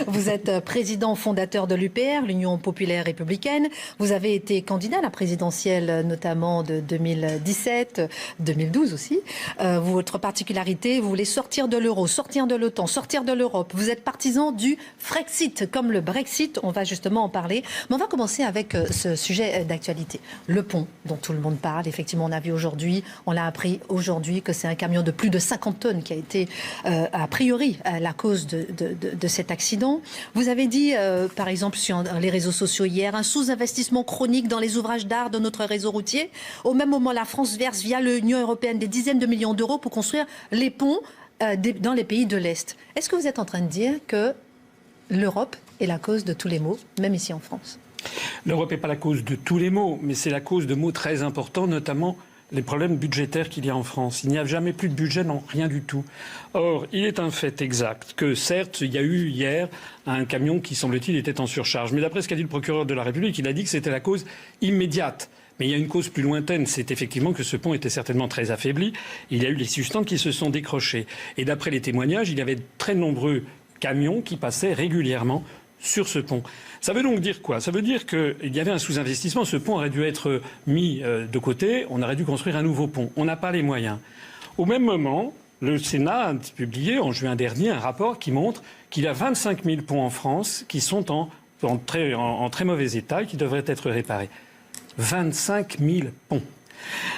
Vous êtes président fondateur de l'UPR, l'Union populaire républicaine. Vous avez été candidat à la présidentielle notamment de 2017, 2012 aussi. Votre particularité, vous voulez sortir de l'euro, sortir de l'OTAN, sortir de l'Europe. Vous êtes partisan du Frexit, comme le Brexit. On va justement en parler. Mais on va commencer avec ce sujet d'actualité. Le pont dont tout le monde parle. Effectivement, on a vu aujourd'hui, on l'a appris aujourd'hui que c'est un camion de plus de 50 tonnes qui a été a priori la cause de cet accident. Vous avez dit, par exemple, sur les réseaux sociaux hier, un sous-investissement chronique dans les ouvrages d'art de notre réseau routier. Au même moment, la France verse via l'Union européenne des dizaines de millions d'euros pour construire les ponts dans les pays de l'Est. Est-ce que vous êtes en train de dire que l'Europe est la cause de tous les maux, même ici en France? L'Europe n'est pas la cause de tous les maux, mais c'est la cause de maux très importants, notamment les problèmes budgétaires qu'il y a en France. Il n'y a jamais plus de budget, non, rien du tout. Or, il est un fait exact que, certes, il y a eu hier un camion qui, semble-t-il, était en surcharge. Mais d'après ce qu'a dit le procureur de la République, il a dit que c'était la cause immédiate. Mais il y a une cause plus lointaine, c'est effectivement que ce pont était certainement très affaibli. Il y a eu les substances qui se sont décrochées. Et d'après les témoignages, il y avait de très nombreux camions qui passaient régulièrement sur ce pont. Ça veut donc dire quoi? Ça veut dire qu'il y avait un sous-investissement. Ce pont aurait dû être mis de côté. On aurait dû construire un nouveau pont. On n'a pas les moyens. Au même moment, le Sénat a publié en juin dernier un rapport qui montre qu'il y a 25 000 ponts en France qui sont en très mauvais état et qui devraient être réparés. 25 000 ponts.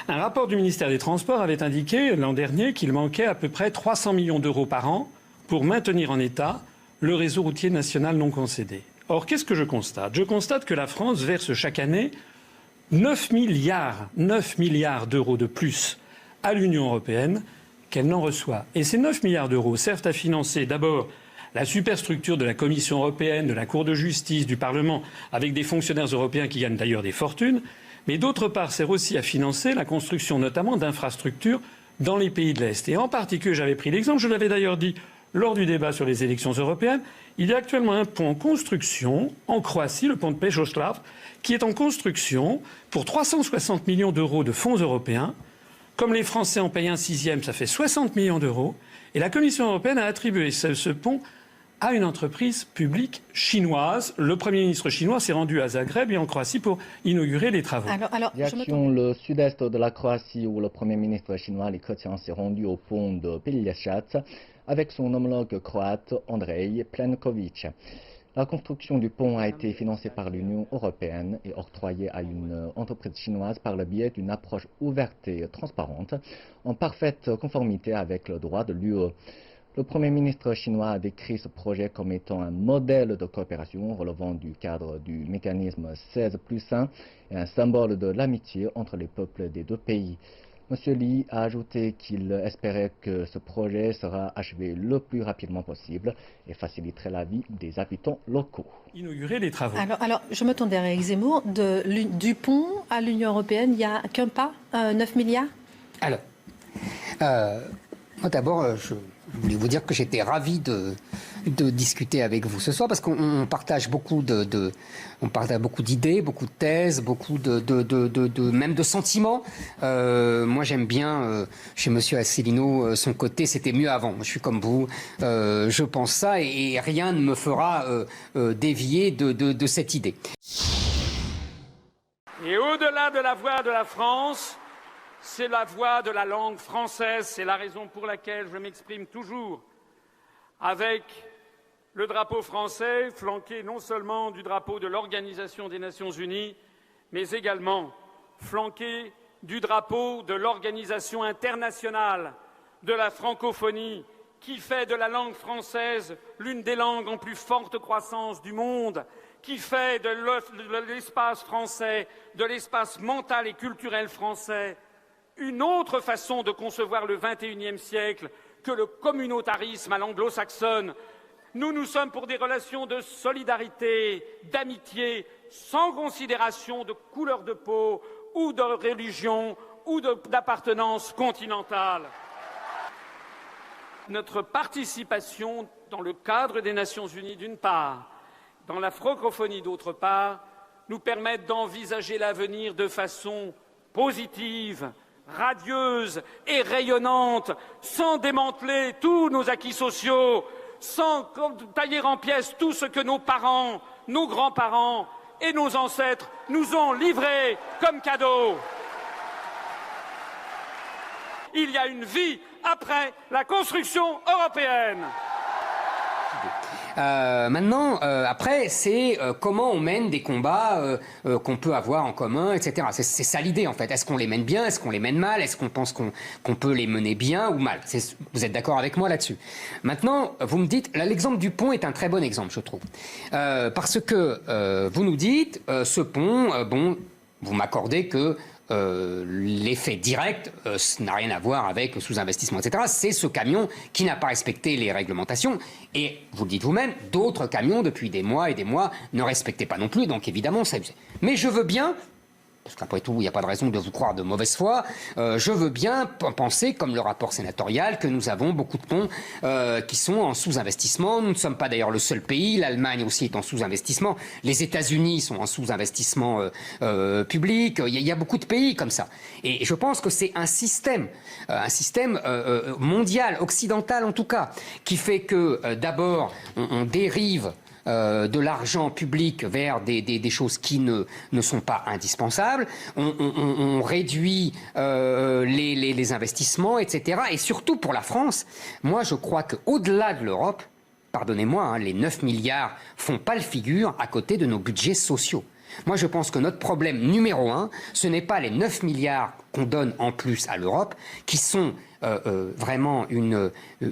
Un rapport du ministère des Transports avait indiqué l'an dernier qu'il manquait à peu près 300 millions d'euros par an pour maintenir en état le réseau routier national non concédé. Or, qu'est-ce que je constate? Je constate que la France verse chaque année 9 milliards d'euros de plus à l'Union européenne qu'elle n'en reçoit. Et ces 9 milliards d'euros servent à financer d'abord la superstructure de la Commission européenne, de la Cour de justice, du Parlement, avec des fonctionnaires européens qui gagnent d'ailleurs des fortunes, mais d'autre part sert aussi à financer la construction notamment d'infrastructures dans les pays de l'Est. Et en particulier, j'avais pris l'exemple, je l'avais d'ailleurs dit lors du débat sur les élections européennes, il y a actuellement un pont en construction en Croatie, le pont de Pejoslav, qui est en construction pour 360 millions d'euros de fonds européens. Comme les Français en payent un sixième, ça fait 60 millions d'euros. Et la Commission européenne a attribué ce pont à une entreprise publique chinoise. Le Premier ministre chinois s'est rendu à Zagreb et en Croatie pour inaugurer les travaux. Direction le sud-est de la Croatie où le Premier ministre chinois Li Keqiang s'est rendu au pont de Pelješac avec son homologue croate Andrej Plenković. La construction du pont a été financée par l'Union européenne et octroyée à une entreprise chinoise par le biais d'une approche ouverte et transparente, en parfaite conformité avec le droit de l'UE. Le Premier ministre chinois a décrit ce projet comme étant un modèle de coopération relevant du cadre du mécanisme 16+1 et un symbole de l'amitié entre les peuples des deux pays. M. Li a ajouté qu'il espérait que ce projet sera achevé le plus rapidement possible et faciliterait la vie des habitants locaux. Inaugurer les travaux. Alors je me tourne vers Éric Zemmour. Du pont à l'Union européenne, il n'y a qu'un pas, 9 milliards? Alors, moi d'abord, je voulais vous dire que j'étais ravi de discuter avec vous ce soir parce qu'on partage beaucoup on partage beaucoup d'idées, beaucoup de thèses, beaucoup même de sentiments. Moi, j'aime bien chez Monsieur Asselineau son côté. C'était mieux avant. Je suis comme vous. Je pense ça et rien ne me fera dévier de cette idée. Et au-delà de la voix de la France, c'est la voix de la langue française. C'est la raison pour laquelle je m'exprime toujours avec le drapeau français, flanqué non seulement du drapeau de l'Organisation des Nations Unies, mais également flanqué du drapeau de l'Organisation internationale de la francophonie, qui fait de la langue française l'une des langues en plus forte croissance du monde, qui fait de l'espace français, de l'espace mental et culturel français, une autre façon de concevoir le XXIe siècle que le communautarisme à l'anglo-saxonne. Nous sommes pour des relations de solidarité, d'amitié, sans considération de couleur de peau ou de religion ou d'appartenance continentale. Notre participation dans le cadre des Nations Unies, d'une part, dans la francophonie, d'autre part, nous permettent d'envisager l'avenir de façon positive, radieuse et rayonnante, sans démanteler tous nos acquis sociaux, sans tailler en pièces tout ce que nos parents, nos grands-parents et nos ancêtres nous ont livré comme cadeau. Il y a une vie après la construction européenne. Maintenant, après, c'est comment on mène des combats qu'on peut avoir en commun, etc. C'est ça l'idée, en fait. Est-ce qu'on les mène bien? Est-ce qu'on les mène mal? Est-ce qu'on pense qu'on peut les mener bien ou mal? Vous êtes d'accord avec moi là-dessus? Maintenant, vous me dites, là, l'exemple du pont est un très bon exemple, je trouve. Parce que vous nous dites, ce pont, bon, vous m'accordez que l'effet direct n'a rien à voir avec le sous-investissement, etc. C'est ce camion qui n'a pas respecté les réglementations. Et vous le dites vous-même, d'autres camions, depuis des mois et des mois, ne respectaient pas non plus. Donc évidemment, ça... Mais je veux bien... Parce qu'après tout, il n'y a pas de raison de vous croire de mauvaise foi. Je veux bien penser, comme le rapport sénatorial, que nous avons beaucoup de ponts qui sont en sous-investissement. Nous ne sommes pas d'ailleurs le seul pays. L'Allemagne aussi est en sous-investissement. Les États-Unis sont en sous-investissement public. Il y a beaucoup de pays comme ça. Et je pense que c'est un système mondial, occidental en tout cas, qui fait que d'abord, on dérive de l'argent public vers des choses qui ne sont pas indispensables, on réduit les investissements, etc. Et surtout pour la France, moi je crois qu'au-delà de l'Europe, pardonnez-moi, hein, les 9 milliards font pas le figure à côté de nos budgets sociaux. Moi je pense que notre problème numéro 1, ce n'est pas les 9 milliards qu'on donne en plus à l'Europe, qui sont vraiment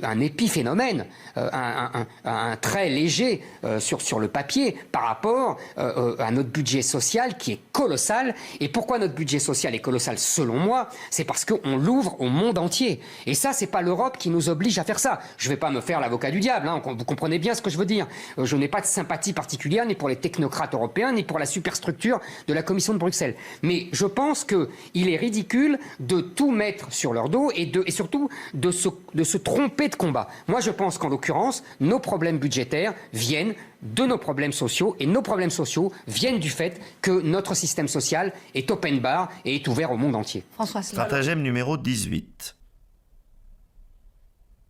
un épiphénomène, un trait léger sur le papier par rapport à notre budget social qui est colossal. Et pourquoi notre budget social est colossal selon moi? C'est parce qu'on l'ouvre au monde entier. Et ça, c'est pas l'Europe qui nous oblige à faire ça. Je vais pas me faire l'avocat du diable, hein, vous comprenez bien ce que je veux dire. Je n'ai pas de sympathie particulière ni pour les technocrates européens, ni pour la superstructure de la Commission de Bruxelles. Mais je pense qu'il est ridicule de tout mettre sur leur dos et surtout de se tromper de combat. Moi, je pense qu'en l'occurrence, nos problèmes budgétaires viennent de nos problèmes sociaux, et nos problèmes sociaux viennent du fait que notre système social est open bar et est ouvert au monde entier. François Asselineau. Stratagème numéro 18.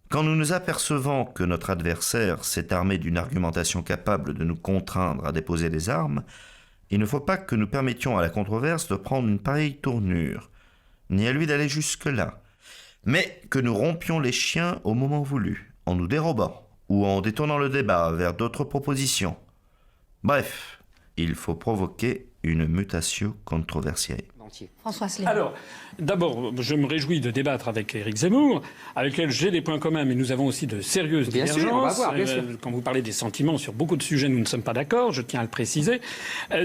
Quand nous nous apercevons que notre adversaire s'est armé d'une argumentation capable de nous contraindre à déposer des armes, il ne faut pas que nous permettions à la controverse de prendre une pareille tournure, ni à lui d'aller jusque-là, mais que nous rompions les chiens au moment voulu, en nous dérobant ou en détournant le débat vers d'autres propositions. Bref, il faut provoquer une mutatio controversiae. François Asselineau. Alors, d'abord, je me réjouis de débattre avec Éric Zemmour, avec lequel j'ai des points communs, mais nous avons aussi de sérieuses divergences. Bien sûr, on va voir, bien sûr. Quand vous parlez des sentiments, sur beaucoup de sujets, nous ne sommes pas d'accord, je tiens à le préciser.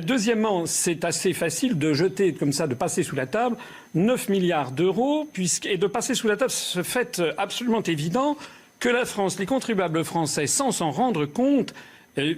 Deuxièmement, c'est assez facile de jeter comme ça, de passer sous la table 9 milliards d'euros, et de passer sous la table ce fait absolument évident que la France, les contribuables français, sans s'en rendre compte,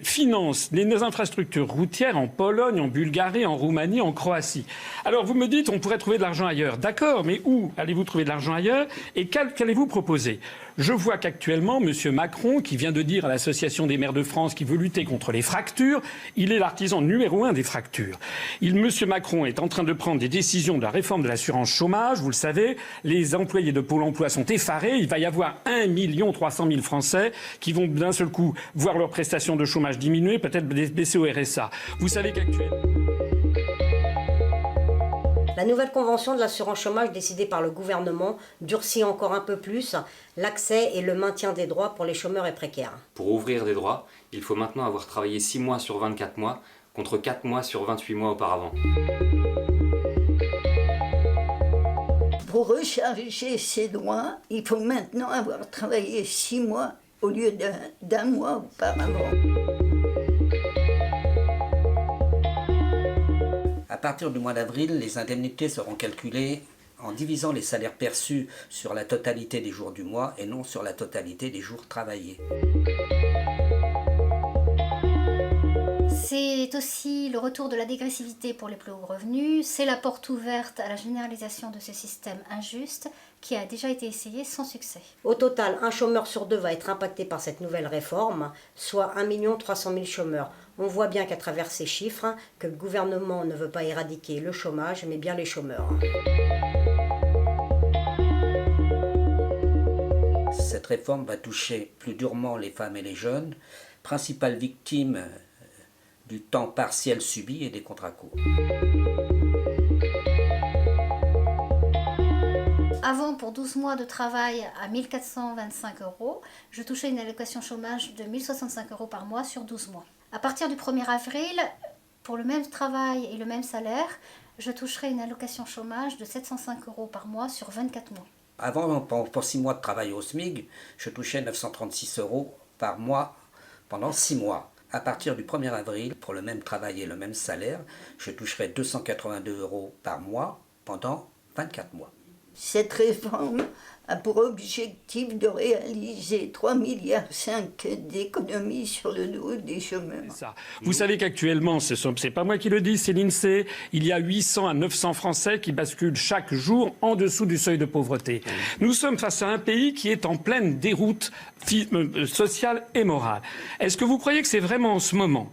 finance les infrastructures routières en Pologne, en Bulgarie, en Roumanie, en Croatie. Alors vous me dites on pourrait trouver de l'argent ailleurs. D'accord, mais où allez-vous trouver de l'argent ailleurs? Et qu'allez-vous proposer? Je vois qu'actuellement, M. Macron, qui vient de dire à l'Association des maires de France qu'il veut lutter contre les fractures, il est l'artisan numéro 1 des fractures. M. Macron est en train de prendre des décisions de la réforme de l'assurance chômage. Vous le savez, les employés de Pôle emploi sont effarés. Il va y avoir 1 300 000 Français qui vont d'un seul coup voir leurs prestations de chômage diminuer, peut-être baisser au RSA. Vous savez qu'actuellement... La nouvelle convention de l'assurance chômage décidée par le gouvernement durcit encore un peu plus l'accès et le maintien des droits pour les chômeurs et précaires. Pour ouvrir des droits, il faut maintenant avoir travaillé 6 mois sur 24 mois, contre 4 mois sur 28 mois auparavant. Pour recharger ces droits, il faut maintenant avoir travaillé 6 mois au lieu d'un mois auparavant. À partir du mois d'avril, les indemnités seront calculées en divisant les salaires perçus sur la totalité des jours du mois et non sur la totalité des jours travaillés. C'est aussi le retour de la dégressivité pour les plus hauts revenus. C'est la porte ouverte à la généralisation de ce système injuste qui a déjà été essayé sans succès. Au total, un chômeur sur 2 va être impacté par cette nouvelle réforme, soit 1 300 000 chômeurs. On voit bien qu'à travers ces chiffres, que le gouvernement ne veut pas éradiquer le chômage, mais bien les chômeurs. Cette cette réforme va toucher plus durement les femmes et les jeunes, principales victimes du temps partiel subi et des contrats courts. Avant, pour 12 mois de travail à 1 425 €, je touchais une allocation chômage de 1 065 € par mois sur 12 mois. À partir du 1er avril, pour le même travail et le même salaire, je toucherai une allocation chômage de 705 € par mois sur 24 mois. Avant, pour 6 mois de travail au SMIC, je touchais 936 € par mois pendant 6 mois. À partir du 1er avril, pour le même travail et le même salaire, je toucherai 282 € par mois pendant 24 mois. Cette réforme a pour objectif de réaliser 3,5 milliards d'économies sur le dos des chômeurs. Ça. Vous savez qu'actuellement, c'est pas moi qui le dis, c'est l'INSEE, il y a 800 à 900 Français qui basculent chaque jour en dessous du seuil de pauvreté. Nous sommes face à un pays qui est en pleine déroute sociale et morale. Est-ce que vous croyez que c'est vraiment en ce moment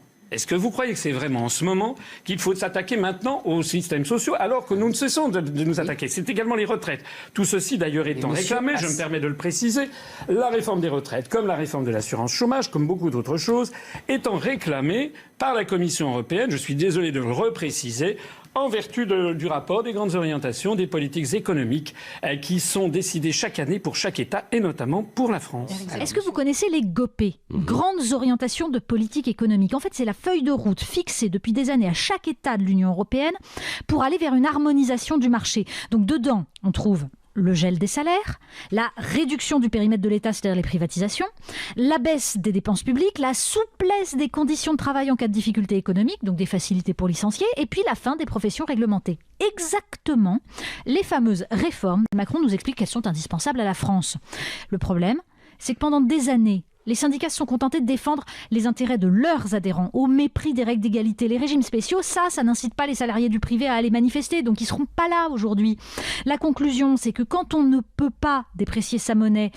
qu'il faut s'attaquer maintenant aux systèmes sociaux alors que nous ne cessons de nous attaquer? C'est également les retraites. Tout ceci d'ailleurs étant réclamé, je me permets de le préciser, la réforme des retraites, comme la réforme de l'assurance chômage, comme beaucoup d'autres choses, étant réclamée par la Commission européenne, je suis désolé de le repréciser, en vertu du rapport des grandes orientations des politiques économiques qui sont décidées chaque année pour chaque État et notamment pour la France. Est-ce que vous connaissez les GOPÉ, Grandes orientations de politique économique? En fait, c'est la feuille de route fixée depuis des années à chaque État de l'Union européenne pour aller vers une harmonisation du marché. Donc dedans, on trouve le gel des salaires, la réduction du périmètre de l'État, c'est-à-dire les privatisations, la baisse des dépenses publiques, la souplesse des conditions de travail en cas de difficultés économiques, donc des facilités pour licencier, et puis la fin des professions réglementées. Exactement les fameuses réformes. Macron nous explique qu'elles sont indispensables à la France. Le problème, c'est que pendant des années, les syndicats se sont contentés de défendre les intérêts de leurs adhérents au mépris des règles d'égalité. Les régimes spéciaux, ça n'incite pas les salariés du privé à aller manifester, donc ils ne seront pas là aujourd'hui. La conclusion, c'est que quand on ne peut pas déprécier sa monnaie,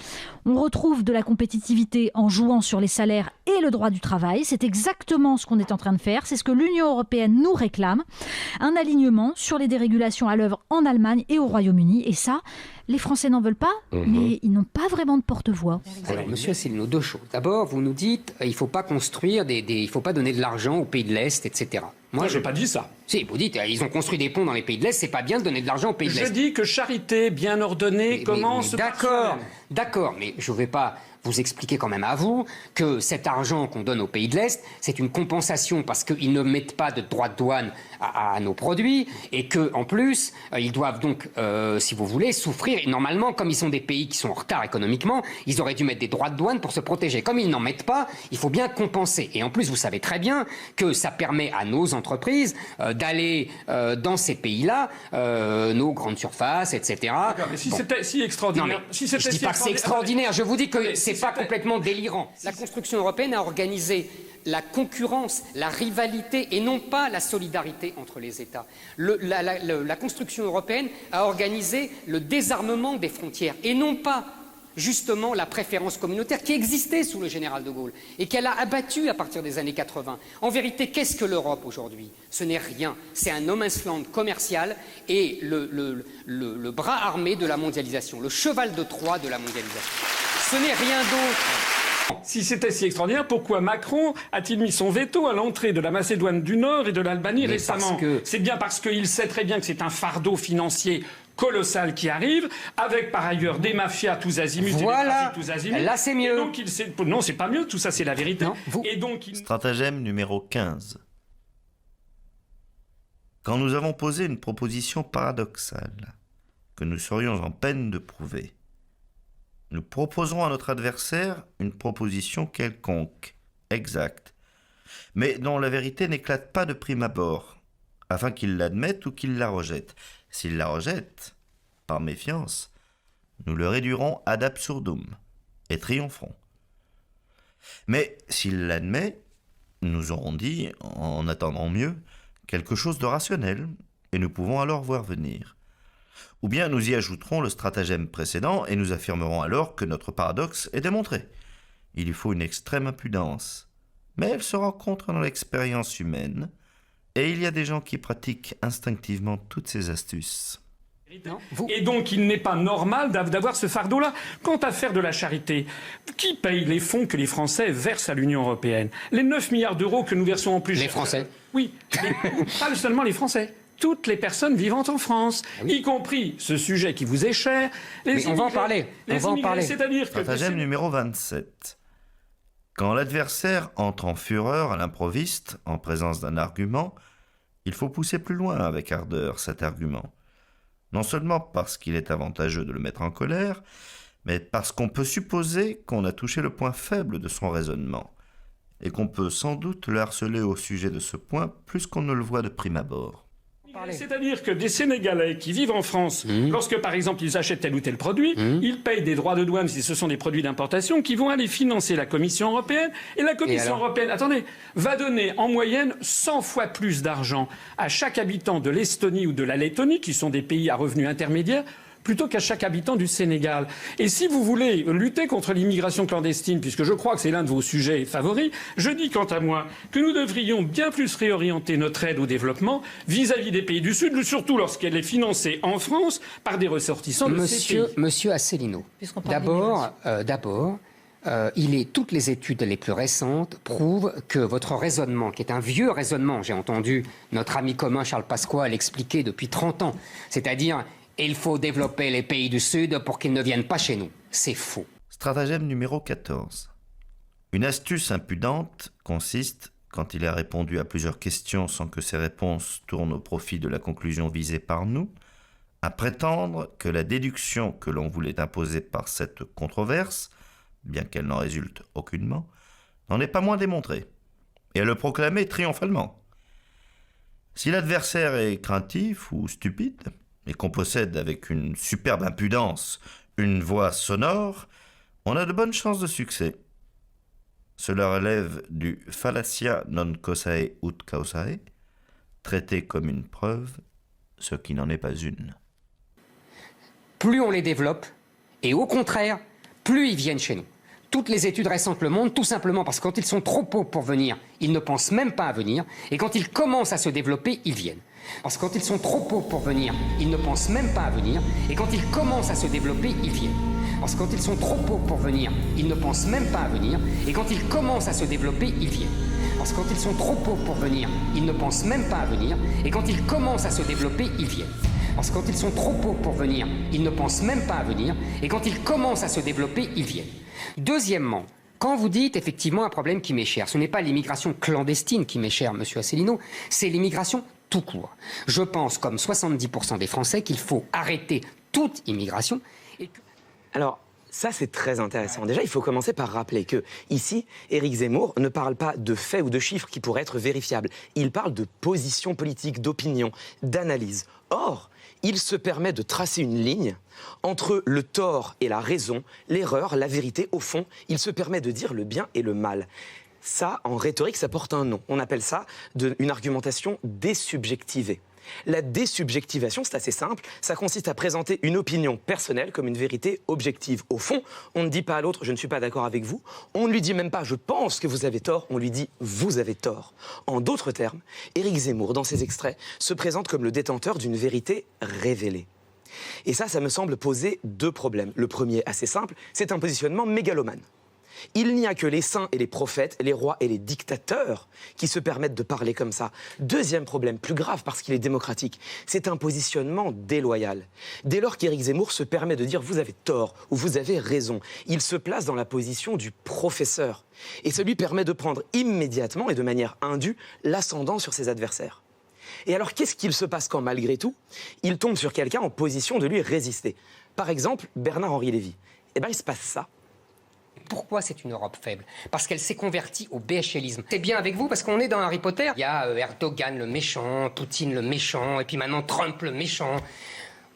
on retrouve de la compétitivité en jouant sur les salaires et le droit du travail. C'est exactement ce qu'on est en train de faire. C'est ce que l'Union européenne nous réclame. Un alignement sur les dérégulations à l'œuvre en Allemagne et au Royaume-Uni. Et ça, les Français n'en veulent pas, mais ils n'ont pas vraiment de porte-voix. Alors, monsieur Asselineau, deux choses. D'abord, vous nous dites il ne faut pas construire il faut pas donner de l'argent aux pays de l'Est, etc. Moi, je n'ai pas dit ça. Si, vous dites ils ont construit des ponts dans les pays de l'Est, c'est pas bien de donner de l'argent aux pays de l'Est. Je dis que charité bien ordonnée commence par soi-même. D'accord, mais je ne vais pas vous expliquer quand même à vous que cet argent qu'on donne aux pays de l'Est, c'est une compensation parce qu'ils ne mettent pas de droits de douane à nos produits et qu'en plus, ils doivent donc, si vous voulez, souffrir. Et normalement, comme ils sont des pays qui sont en retard économiquement, ils auraient dû mettre des droits de douane pour se protéger. Comme ils n'en mettent pas, il faut bien compenser. Et en plus, vous savez très bien que ça permet à nos entreprises d'aller dans ces pays-là, nos grandes surfaces, etc. Mais si c'était si extraordinaire... Non, mais je ne dis pas que c'est extraordinaire, je vous dis que c'est pas complètement délirant. La construction européenne a organisé la concurrence, la rivalité et non pas la solidarité entre les États. La construction européenne a organisé le désarmement des frontières et non pas justement la préférence communautaire qui existait sous le général de Gaulle et qu'elle a abattue à partir des années 80. En vérité, qu'est-ce que l'Europe aujourd'hui? Ce n'est rien. C'est un no man's land commercial et le bras armé de la mondialisation, le cheval de Troie de la mondialisation. Ce n'est rien d'autre. Si c'était si extraordinaire, pourquoi Macron a-t-il mis son veto à l'entrée de la Macédoine du Nord et de l'Albanie récemment? C'est bien parce qu'il sait très bien que c'est un fardeau financier colossal qui arrive, avec par ailleurs des mafias tous azimuts et des trafics tous azimuts. Là c'est mieux. Donc, non, c'est pas mieux, tout ça c'est la vérité. Non, et donc, Stratagème numéro 15. Quand nous avons posé une proposition paradoxale, que nous serions en peine de prouver, nous proposerons à notre adversaire une proposition quelconque, exacte, mais dont la vérité n'éclate pas de prime abord, afin qu'il l'admette ou qu'il la rejette. S'il la rejette, par méfiance, nous le réduirons ad absurdum et triompherons. Mais s'il l'admet, nous aurons dit, en attendant mieux, quelque chose de rationnel, et nous pouvons alors voir venir. Ou bien nous y ajouterons le stratagème précédent et nous affirmerons alors que notre paradoxe est démontré. Il lui faut une extrême impudence, mais elle se rencontre dans l'expérience humaine, et il y a des gens qui pratiquent instinctivement toutes ces astuces. Et donc, il n'est pas normal d'avoir ce fardeau-là. Quant à faire de la charité, qui paye les fonds que les Français versent à l'Union européenne? Les 9 milliards d'euros que nous versons en plus. Les Français? Oui, pas seulement les Français. Toutes les personnes vivant en France, y compris ce sujet qui vous est cher. Mais on va en parler. C'est-à-dire que... Stratagème numéro 27. Quand l'adversaire entre en fureur à l'improviste, en présence d'un argument, il faut pousser plus loin avec ardeur cet argument. Non seulement parce qu'il est avantageux de le mettre en colère, mais parce qu'on peut supposer qu'on a touché le point faible de son raisonnement, et qu'on peut sans doute le harceler au sujet de ce point plus qu'on ne le voit de prime abord. C'est-à-dire que des Sénégalais qui vivent en France, lorsque par exemple ils achètent tel ou tel produit, ils payent des droits de douane si ce sont des produits d'importation qui vont aller financer la Commission européenne. Et la Commission européenne, va donner en moyenne 100 fois plus d'argent à chaque habitant de l'Estonie ou de la Lettonie, qui sont des pays à revenus intermédiaires, plutôt qu'à chaque habitant du Sénégal. Et si vous voulez lutter contre l'immigration clandestine, puisque je crois que c'est l'un de vos sujets favoris, je dis quant à moi que nous devrions bien plus réorienter notre aide au développement vis-à-vis des pays du Sud, surtout lorsqu'elle est financée en France par des ressortissants de ces pays. Monsieur Asselineau, d'abord, toutes les études les plus récentes prouvent que votre raisonnement, qui est un vieux raisonnement, j'ai entendu notre ami commun Charles Pasqua l'expliquer depuis 30 ans, c'est-à-dire il faut développer les pays du Sud pour qu'ils ne viennent pas chez nous. C'est faux. Stratagème numéro 14. Une astuce impudente consiste, quand il a répondu à plusieurs questions sans que ces réponses tournent au profit de la conclusion visée par nous, à prétendre que la déduction que l'on voulait imposer par cette controverse, bien qu'elle n'en résulte aucunement, n'en est pas moins démontrée, et à le proclamer triomphalement. Si l'adversaire est craintif ou stupide, et qu'on possède avec une superbe impudence une voix sonore, on a de bonnes chances de succès. Cela relève du fallacia non causae ut causae, traiter comme une preuve ce qui n'en est pas une. Plus on les développe, et au contraire, plus ils viennent chez nous. Toutes les études récentes le montrent, tout simplement parce que quand ils sont trop pauvres pour venir, ils ne pensent même pas à venir, et quand ils commencent à se développer, ils viennent. Parce que quand ils sont trop pauvres pour venir, ils ne pensent même pas à venir, et quand ils commencent à se développer, ils viennent. Parce que quand ils sont trop pauvres pour venir, ils ne pensent même pas à venir, et quand ils commencent à se développer, ils viennent. Parce que quand ils sont trop pauvres pour venir, ils ne pensent même pas à venir, et quand ils commencent à se développer, ils viennent. Parce que quand ils sont trop pauvres pour venir, ils ne pensent même pas à venir, et quand ils commencent à se développer, ils viennent. Deuxièmement, quand vous dites effectivement un problème qui m'est cher, ce n'est pas l'immigration clandestine qui m'est chère, monsieur Asselineau, c'est l'immigration tout court. Je pense, comme 70% des Français, qu'il faut arrêter toute immigration. Alors, ça, c'est très intéressant. Déjà, il faut commencer par rappeler que, ici, Éric Zemmour ne parle pas de faits ou de chiffres qui pourraient être vérifiables. Il parle de position politique, d'opinion, d'analyse. Or, il se permet de tracer une ligne entre le tort et la raison, l'erreur, la vérité. Au fond, il se permet de dire le bien et le mal. Ça, en rhétorique, ça porte un nom. On appelle ça une argumentation désubjectivée. La désubjectivation, c'est assez simple. Ça consiste à présenter une opinion personnelle comme une vérité objective. Au fond, on ne dit pas à l'autre « je ne suis pas d'accord avec vous ». On ne lui dit même pas « je pense que vous avez tort ». On lui dit « vous avez tort ». En d'autres termes, Éric Zemmour, dans ses extraits, se présente comme le détenteur d'une vérité révélée. Et ça me semble poser deux problèmes. Le premier, assez simple, c'est un positionnement mégalomane. Il n'y a que les saints et les prophètes, les rois et les dictateurs qui se permettent de parler comme ça. Deuxième problème, plus grave parce qu'il est démocratique, c'est un positionnement déloyal. Dès lors qu'Éric Zemmour se permet de dire « vous avez tort » ou « vous avez raison », il se place dans la position du professeur. Et ça lui permet de prendre immédiatement et de manière indue l'ascendant sur ses adversaires. Et alors, qu'est-ce qu'il se passe quand, malgré tout, il tombe sur quelqu'un en position de lui résister? Par exemple, Bernard-Henri Lévy. Eh bien, il se passe ça. Pourquoi c'est une Europe faible? Parce qu'elle s'est convertie au BHLisme. C'est bien avec vous parce qu'on est dans Harry Potter. Il y a Erdogan le méchant, Poutine le méchant, et puis maintenant Trump le méchant.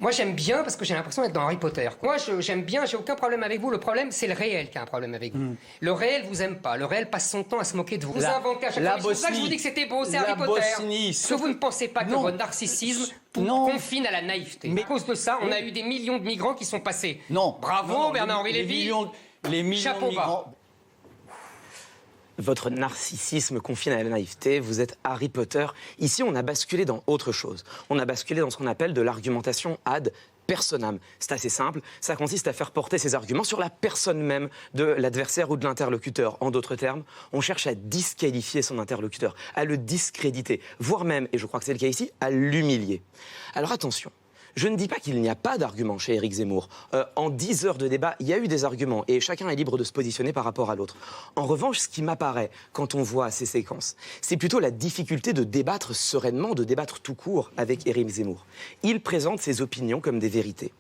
Moi j'aime bien parce que j'ai l'impression d'être dans Harry Potter. Moi j'aime bien, j'ai aucun problème avec vous. Le problème c'est le réel qui a un problème avec vous. Le réel vous aime pas. Le réel passe son temps à se moquer de vous. Vous inventez à chaque fois. C'est pour ça que je vous dis que c'était beau, c'est Harry Potter. Est-ce que vous ne pensez pas que votre narcissisme confine à la naïveté? Mais à cause de ça, on a eu des millions de migrants qui sont passés. Non. Bravo Bernard-Henri Lévy. Les millions de migrants. Votre narcissisme confine à la naïveté, vous êtes Harry Potter. Ici, on a basculé dans autre chose. On a basculé dans ce qu'on appelle de l'argumentation ad personam. C'est assez simple, ça consiste à faire porter ses arguments sur la personne même de l'adversaire ou de l'interlocuteur. En d'autres termes, on cherche à disqualifier son interlocuteur, à le discréditer, voire même, et je crois que c'est le cas ici, à l'humilier. Alors attention. Je ne dis pas qu'il n'y a pas d'arguments chez Éric Zemmour. En 10 heures de débat, il y a eu des arguments et chacun est libre de se positionner par rapport à l'autre. En revanche, ce qui m'apparaît quand on voit ces séquences, c'est plutôt la difficulté de débattre sereinement, de débattre tout court avec Éric Zemmour. Il présente ses opinions comme des vérités.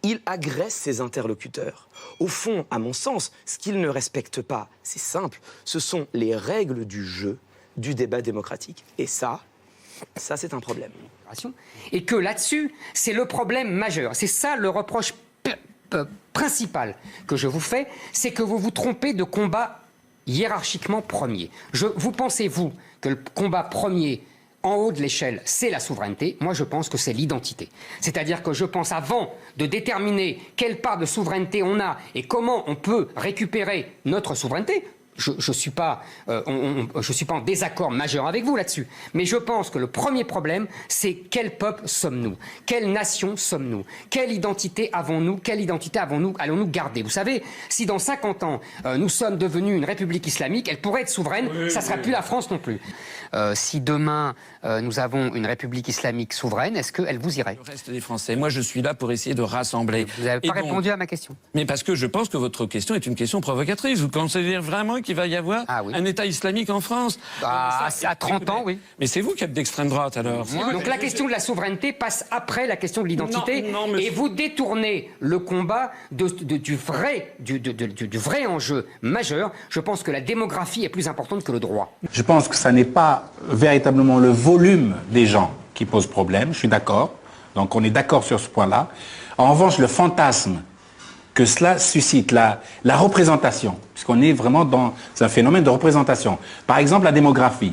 Il agresse ses interlocuteurs. Au fond, à mon sens, ce qu'il ne respecte pas, c'est simple, ce sont les règles du jeu, du débat démocratique. Et ça c'est un problème. Et que là-dessus, c'est le problème majeur. C'est ça le reproche principal que je vous fais, c'est que vous vous trompez de combat hiérarchiquement premier. Vous pensez, vous, que le combat premier en haut de l'échelle, c'est la souveraineté. Moi, je pense que c'est l'identité. C'est-à-dire que je pense, avant de déterminer quelle part de souveraineté on a et comment on peut récupérer notre souveraineté, je suis pas en désaccord majeur avec vous là-dessus. Mais je pense que le premier problème, c'est quel peuple sommes-nous? Quelle nation sommes-nous? Quelle identité avons-nous? Quelle identité allons-nous garder? Vous savez, si dans 50 ans, nous sommes devenus une république islamique, elle pourrait être souveraine, ça ne sera plus la France non plus. Si demain, nous avons une république islamique souveraine, est-ce qu'elle vous irait? Le reste des Français. Moi, je suis là pour essayer de rassembler. Vous n'avez pas répondu à ma question. Mais parce que je pense que votre question est une question provocatrice. Vous considérez vraiment qu'il va y avoir un État islamique en France? À 30 ans, oui. Mais c'est vous qui êtes d'extrême droite, alors. Donc la question de la souveraineté passe après la question de l'identité. Et vous détournez le combat du vrai enjeu majeur. Je pense que la démographie est plus importante que le droit. Je pense que ça n'est pas véritablement le volume des gens qui pose problème, je suis d'accord. Donc on est d'accord sur ce point-là. En revanche, le fantasme que cela suscite, la représentation, puisqu'on est vraiment dans un phénomène de représentation. Par exemple, la démographie.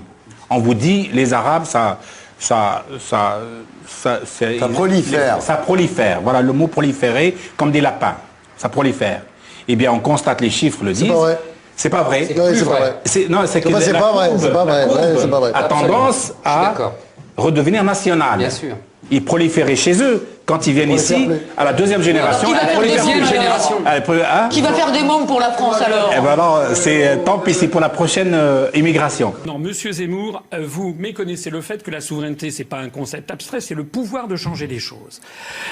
On vous dit, les Arabes, ça prolifère. Ça prolifère. Voilà, le mot proliférer, comme des lapins. Ça prolifère. Eh bien, on constate, les chiffres le disent. C'est pas vrai. C'est pas vrai. C'est pas vrai. C'est pas vrai. A tendance à redevenir nationale. Bien sûr. Ils proliféraient chez eux. Quand ils viennent ici, à la deuxième génération... Qui va faire des mômes Qui va faire des mômes pour la France, alors? Eh ben alors, c'est tant pis, c'est pour la prochaine immigration. Non, monsieur Zemmour, vous méconnaissez le fait que la souveraineté, c'est pas un concept abstrait, c'est le pouvoir de changer les choses.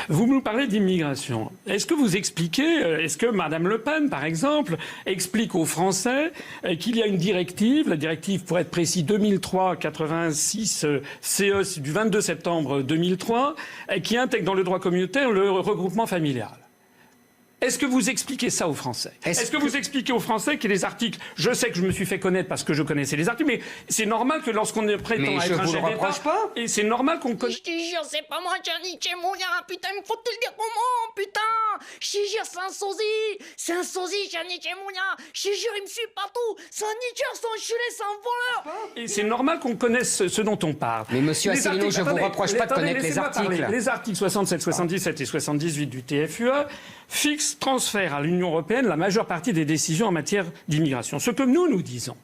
Vous nous parlez d'immigration. Est-ce que vous expliquez, est-ce que Madame Le Pen, par exemple, explique aux Français qu'il y a une directive, la directive, pour être précis, 2003-86 CE du 22 septembre 2003, qui intègre dans le droit communautaire le regroupement familial? Est-ce que vous expliquez ça aux Français? Est-ce que vous expliquez aux Français que les articles... Je sais que je me suis fait connaître parce que je connaissais les articles, mais c'est normal que lorsqu'on prétend être un chef d'État... Et c'est normal qu'on connaisse... Je te jure, c'est pas moi, Gianni Chemouya, putain, il faut te le dire comment, putain. Je te jure, c'est un sosie, Gianni Chemouya. Je te jure, il me suit partout. C'est un niqueur, c'est un enculé, c'est un voleur. Et c'est normal qu'on connaisse ce dont on parle. Mais monsieur Asselineau, je vous reproche pas de connaître les articles. Les articles 67, 77 et 78 du TFUE transfère à l'Union européenne la majeure partie des décisions en matière d'immigration. Ce que nous disons,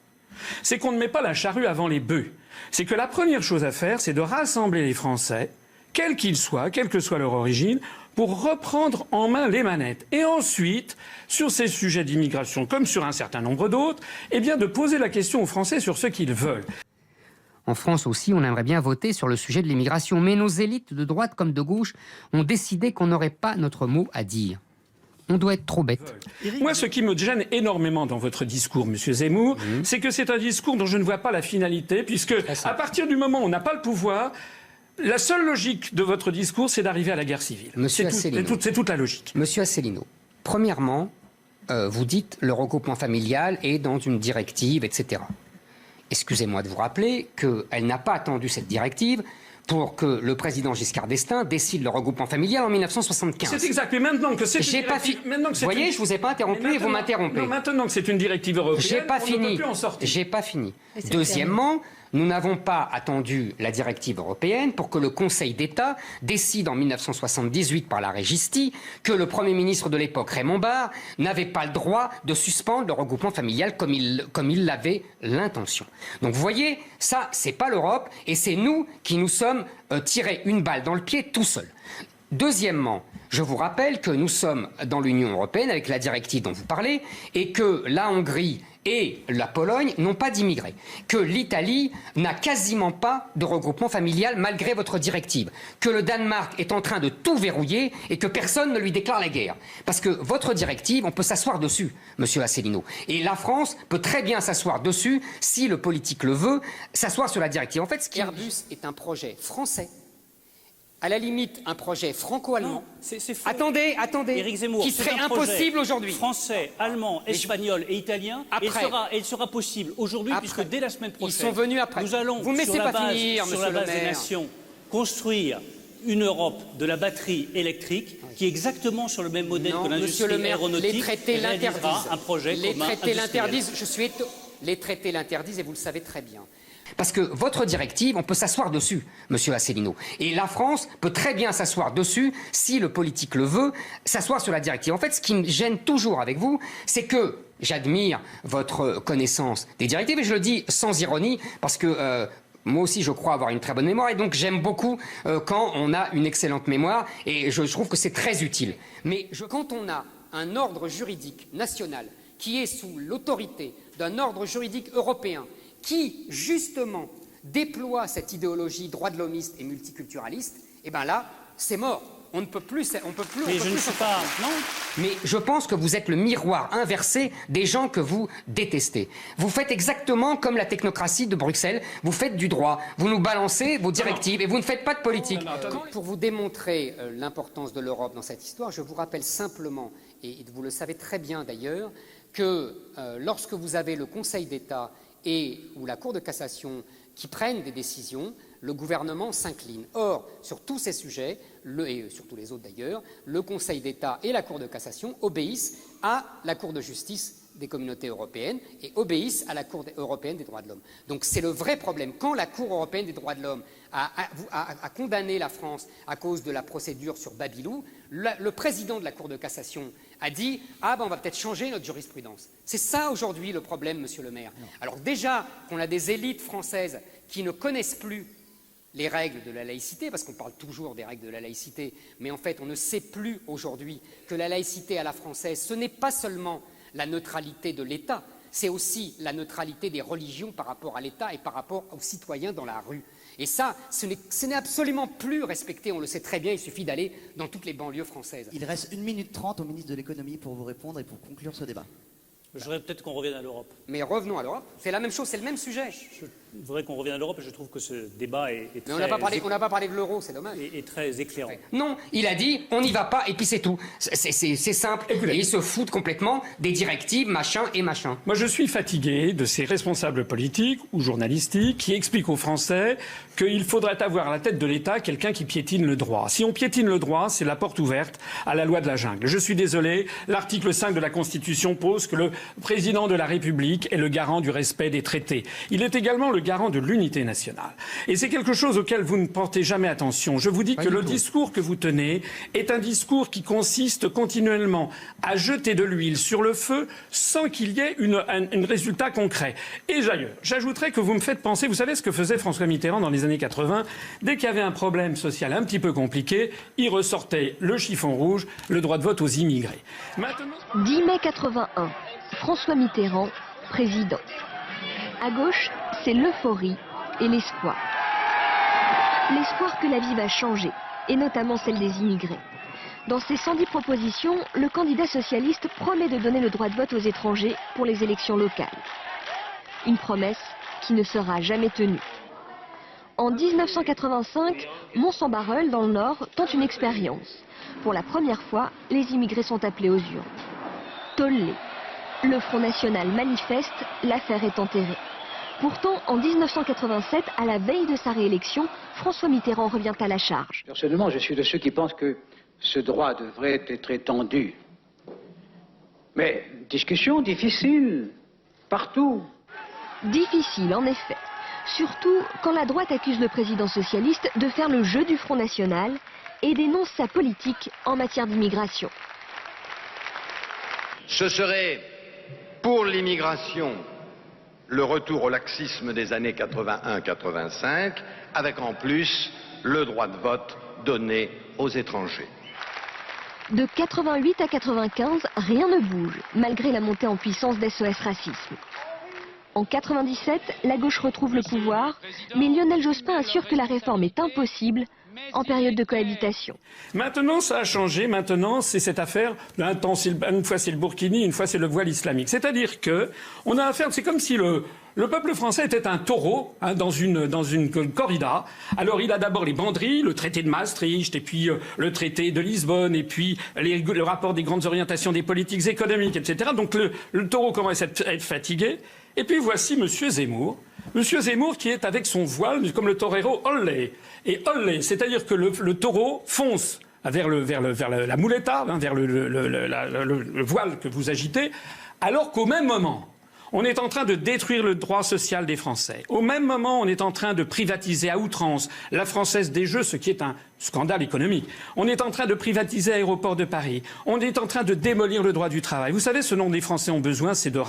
c'est qu'on ne met pas la charrue avant les bœufs. C'est que la première chose à faire, c'est de rassembler les Français, quels qu'ils soient, quelle que soit leur origine, pour reprendre en main les manettes. Et ensuite, sur ces sujets d'immigration, comme sur un certain nombre d'autres, eh bien de poser la question aux Français sur ce qu'ils veulent. En France aussi, on aimerait bien voter sur le sujet de l'immigration, mais nos élites de droite comme de gauche ont décidé qu'on n'aurait pas notre mot à dire. On doit être trop bête. Moi, ce qui me gêne énormément dans votre discours, monsieur Zemmour, c'est que c'est un discours dont je ne vois pas la finalité, puisque à partir du moment où on n'a pas le pouvoir, la seule logique de votre discours, c'est d'arriver à la guerre civile. C'est toute la logique. Monsieur Asselineau, premièrement, vous dites le regroupement familial est dans une directive, etc. Excusez-moi de vous rappeler qu'elle n'a pas attendu cette directive pour que le président Giscard d'Estaing décide le regroupement familial en 1975. C'est exact, mais maintenant que c'est J'ai pas fini. Vous voyez, je vous ai pas interrompu et vous m'interrompez. Non, maintenant que c'est une directive européenne, j'ai pas fini. On ne peut plus en sortir. J'ai pas fini. Deuxièmement, nous n'avons pas attendu la directive européenne pour que le Conseil d'État décide en 1978 par la Régistie que le Premier ministre de l'époque, Raymond Barre, n'avait pas le droit de suspendre le regroupement familial comme il l'avait l'intention. Donc vous voyez, ça, c'est pas l'Europe et c'est nous qui nous sommes tirés une balle dans le pied tout seuls. Deuxièmement, je vous rappelle que nous sommes dans l'Union européenne avec la directive dont vous parlez et que la Hongrie et la Pologne n'ont pas d'immigrés, que l'Italie n'a quasiment pas de regroupement familial malgré votre directive, que le Danemark est en train de tout verrouiller et que personne ne lui déclare la guerre. Parce que votre directive, on peut s'asseoir dessus, monsieur Asselineau. Et la France peut très bien s'asseoir dessus, si le politique le veut, s'asseoir sur la directive. En fait, Airbus est un projet français. À la limite, un projet franco-allemand. Attendez, Éric Zemmour, qui serait impossible aujourd'hui. Français, allemand, espagnol et italien. Après. Et il sera possible aujourd'hui, puisque dès la semaine prochaine, ils sont venus après. Nous allons, vous me laissez pas finir, sur la base des nations, construire une Europe de la batterie électrique qui est exactement sur le même modèle que l'industrie aéronautique. Les traités l'interdisent. Un projet les commun traités industriel. l'interdisent. Les traités l'interdisent et vous le savez très bien. Parce que votre directive, on peut s'asseoir dessus, monsieur Asselineau. Et la France peut très bien s'asseoir dessus, si le politique le veut, s'asseoir sur la directive. En fait, ce qui me gêne toujours avec vous, c'est que j'admire votre connaissance des directives, et je le dis sans ironie, parce que moi aussi, je crois avoir une très bonne mémoire, et donc j'aime beaucoup quand on a une excellente mémoire, et je trouve que c'est très utile. Mais quand on a un ordre juridique national qui est sous l'autorité d'un ordre juridique européen, qui, justement, déploie cette idéologie droit de l'hommiste et multiculturaliste, et bien là, c'est mort. On ne peut plus. Mais je ne suis pas. Non. Mais je pense que vous êtes le miroir inversé des gens que vous détestez. Vous faites exactement comme la technocratie de Bruxelles. Vous faites du droit. Vous nous balancez vos directives et vous ne faites pas de politique. Pour vous démontrer l'importance de l'Europe dans cette histoire, je vous rappelle simplement, et vous le savez très bien d'ailleurs, que lorsque vous avez le Conseil d'État ou la Cour de cassation qui prennent des décisions, le gouvernement s'incline. Or, sur tous ces sujets, et sur tous les autres d'ailleurs, le Conseil d'État et la Cour de cassation obéissent à la Cour de justice des communautés européennes et obéissent à la Cour européenne des droits de l'homme. Donc c'est le vrai problème. Quand la Cour européenne des droits de l'homme a condamné la France à cause de la procédure sur Babylou, le président de la Cour de cassation a dit « Ah ben on va peut-être changer notre jurisprudence ». C'est ça aujourd'hui le problème, monsieur le maire. Non. Alors déjà qu'on a des élites françaises qui ne connaissent plus les règles de la laïcité, parce qu'on parle toujours des règles de la laïcité, mais en fait on ne sait plus aujourd'hui que la laïcité à la française, ce n'est pas seulement la neutralité de l'État, c'est aussi la neutralité des religions par rapport à l'État et par rapport aux citoyens dans la rue. Et ça, ce n'est absolument plus respecté, on le sait très bien, il suffit d'aller dans toutes les banlieues françaises. Il reste 1 minute 30 au ministre de l'économie pour vous répondre et pour conclure ce débat. Je voudrais peut-être qu'on revienne à l'Europe. Mais revenons à l'Europe, c'est la même chose, c'est le même sujet. Je voudrais qu'on revienne à l'Europe et je trouve que ce débat est très... Mais on n'a pas parlé de l'euro, c'est dommage. Et très éclairant. Non, il a dit on n'y va pas et puis c'est tout. C'est simple. Et il se fout complètement des directives, machin et machin. Moi je suis fatigué de ces responsables politiques ou journalistiques qui expliquent aux Français qu'il faudrait avoir à la tête de l'État quelqu'un qui piétine le droit. Si on piétine le droit, c'est la porte ouverte à la loi de la jungle. Je suis désolé, l'article 5 de la Constitution pose que le président de la République est le garant du respect des traités. Il est également le garant de l'unité nationale. Et c'est quelque chose auquel vous ne portez jamais attention. Je vous dis que le discours que vous tenez est un discours qui consiste continuellement à jeter de l'huile sur le feu sans qu'il y ait un résultat concret. Et j'ajouterais que vous me faites penser, vous savez ce que faisait François Mitterrand dans les années 80, dès qu'il y avait un problème social un petit peu compliqué, il ressortait le chiffon rouge, le droit de vote aux immigrés. Maintenant... 10 mai 81, François Mitterrand, président. À gauche, c'est l'euphorie et l'espoir. L'espoir que la vie va changer, et notamment celle des immigrés. Dans ses 110 propositions, le candidat socialiste promet de donner le droit de vote aux étrangers pour les élections locales. Une promesse qui ne sera jamais tenue. En 1985, Mont-Saint-Barreul, dans le Nord, tente une expérience. Pour la première fois, les immigrés sont appelés aux urnes. Tollé. Le Front National manifeste, l'affaire est enterrée. Pourtant, en 1987, à la veille de sa réélection, François Mitterrand revient à la charge. Personnellement, je suis de ceux qui pensent que ce droit devrait être étendu. Mais discussion difficile, partout. Difficile, en effet. Surtout quand la droite accuse le président socialiste de faire le jeu du Front National et dénonce sa politique en matière d'immigration. Ce serait, pour l'immigration, le retour au laxisme des années 81-85, avec en plus le droit de vote donné aux étrangers. De 88 à 95, rien ne bouge, malgré la montée en puissance d'SOS Racisme. En 97, la gauche retrouve le pouvoir, mais Lionel Jospin assure que la réforme est impossible en période de cohabitation. Maintenant, ça a changé. Maintenant, c'est cette affaire. Une fois, c'est le burkini, une fois, c'est le voile islamique. C'est-à-dire que on a affaire. C'est comme si le peuple français était un taureau dans une corrida. Alors, il a d'abord les banderilles, le traité de Maastricht, et puis le traité de Lisbonne, et puis le rapport des grandes orientations des politiques économiques, etc. Donc, le taureau commence à être fatigué. Et puis, voici Monsieur Zemmour. Monsieur Zemmour qui est avec son voile, comme le torero, olé. Et olé, c'est-à-dire que le taureau fonce vers la muleta, vers le voile que vous agitez, alors qu'au même moment, on est en train de détruire le droit social des Français. Au même moment, on est en train de privatiser à outrance la Française des Jeux, ce qui est un scandale économique. On est en train de privatiser Aéroport de Paris. On est en train de démolir le droit du travail. Vous savez, ce dont les Français ont besoin, c'est de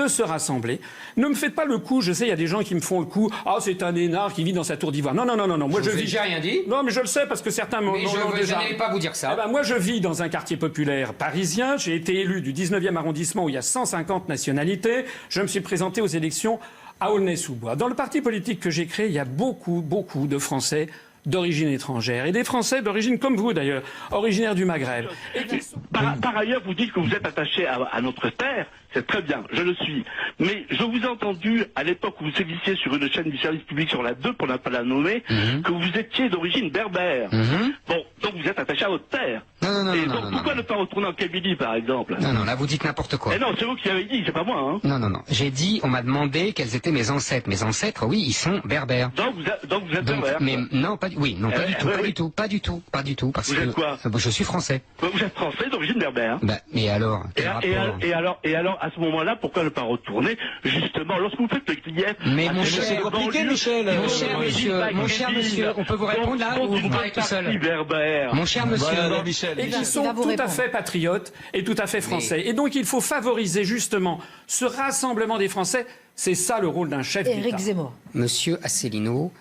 se rassembler. Ne me faites pas le coup, je sais, il y a des gens qui me font le coup. Ah, c'est un énarque qui vit dans sa tour d'ivoire. Non. Moi, je vis. J'ai rien dit. Non, mais je le sais parce que certains m'ont déjà. Je n'allais pas vous dire ça. Eh ben, moi, je vis dans un quartier populaire parisien. J'ai été élu du 19e arrondissement où il y a 150 nationalités. Je me suis présenté aux élections à Aulnay-sous-Bois. Dans le parti politique que j'ai créé, il y a beaucoup de Français d'origine étrangère et des Français d'origine comme vous d'ailleurs, originaires du Maghreb. Par ailleurs, vous dites que vous êtes attaché à notre terre, c'est très bien, je le suis. Mais je vous ai entendu à l'époque où vous sévissiez sur une chaîne du service public sur la 2, pour ne pas la nommer, que vous étiez d'origine berbère. Bon, donc vous êtes attaché à votre terre. Non, pourquoi ne pas retourner en Kabylie, par exemple? Non, là vous dites n'importe quoi. Eh non, c'est vous qui avez dit, c'est pas moi. Hein. Non. J'ai dit, on m'a demandé quels étaient mes ancêtres. Mes ancêtres, oui, ils sont berbères. Donc vous êtes berbère. Mais non, pas du tout, parce vous êtes quoi? Je suis français. Vous êtes français d'origine berbère. Mais alors Et alors, à ce moment-là, pourquoi ne pas retourner, justement, lorsque vous faites le client... Mais mon cher, c'est compliqué, Michel. Mon cher monsieur, on peut vous répondre là ou vous parlez tout seul? Mon cher monsieur, Michel. Et qui sont tout à fait patriotes et tout à fait français. Et donc il faut favoriser justement ce rassemblement des Français. C'est ça le rôle d'un chef d'État. Éric Zemmour. Monsieur Asselineau,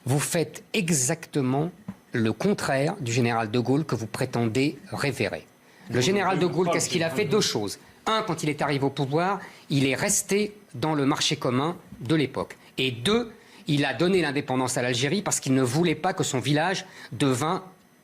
vous faites exactement le contraire du général de Gaulle que vous prétendez révérer. Le général de Gaulle, qu'est-ce qu'il a fait? Deux choses. Un, quand il est arrivé au pouvoir, il est resté dans le marché commun de l'époque. Et deux, il a donné l'indépendance à l'Algérie parce qu'il ne voulait pas que son village devint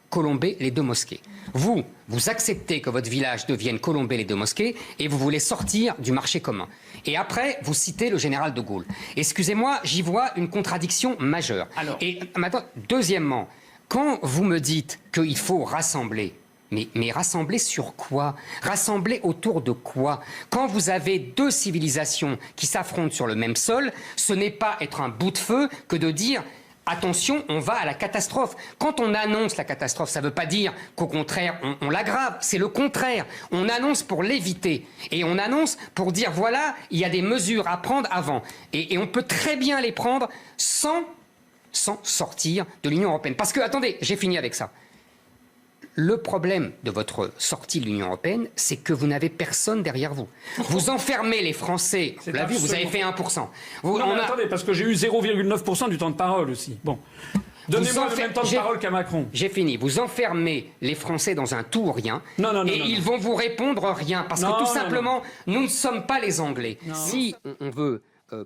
Colombey-les-Deux-Mosquées. Vous acceptez que votre village devienne Colombey-les-Deux-Mosquées et vous voulez sortir du marché commun. Et après, vous citez le général de Gaulle. Excusez-moi, j'y vois une contradiction majeure. Et maintenant, deuxièmement, quand vous me dites qu'il faut rassembler, mais rassembler sur quoi? Rassembler autour de quoi? Quand vous avez deux civilisations qui s'affrontent sur le même sol, ce n'est pas être un bout de feu que de dire attention, on va à la catastrophe. Quand on annonce la catastrophe, ça ne veut pas dire qu'au contraire, on l'aggrave. C'est le contraire. On annonce pour l'éviter. Et on annonce pour dire, voilà, il y a des mesures à prendre avant. Et on peut très bien les prendre sans sortir de l'Union européenne. Parce que, attendez, j'ai fini avec ça. Le problème de votre sortie de l'Union européenne, c'est que vous n'avez personne derrière vous. Vous enfermez les Français. Vous l'avez vu, vous avez fait 1%. Attendez, parce que j'ai eu 0,9% du temps de parole aussi. Bon. Donnez-moi le même temps de parole qu'à Macron. J'ai fini. Vous enfermez les Français dans un tout ou rien. Ils vont vous répondre rien. Parce que tout simplement, nous ne sommes pas les Anglais. Si on veut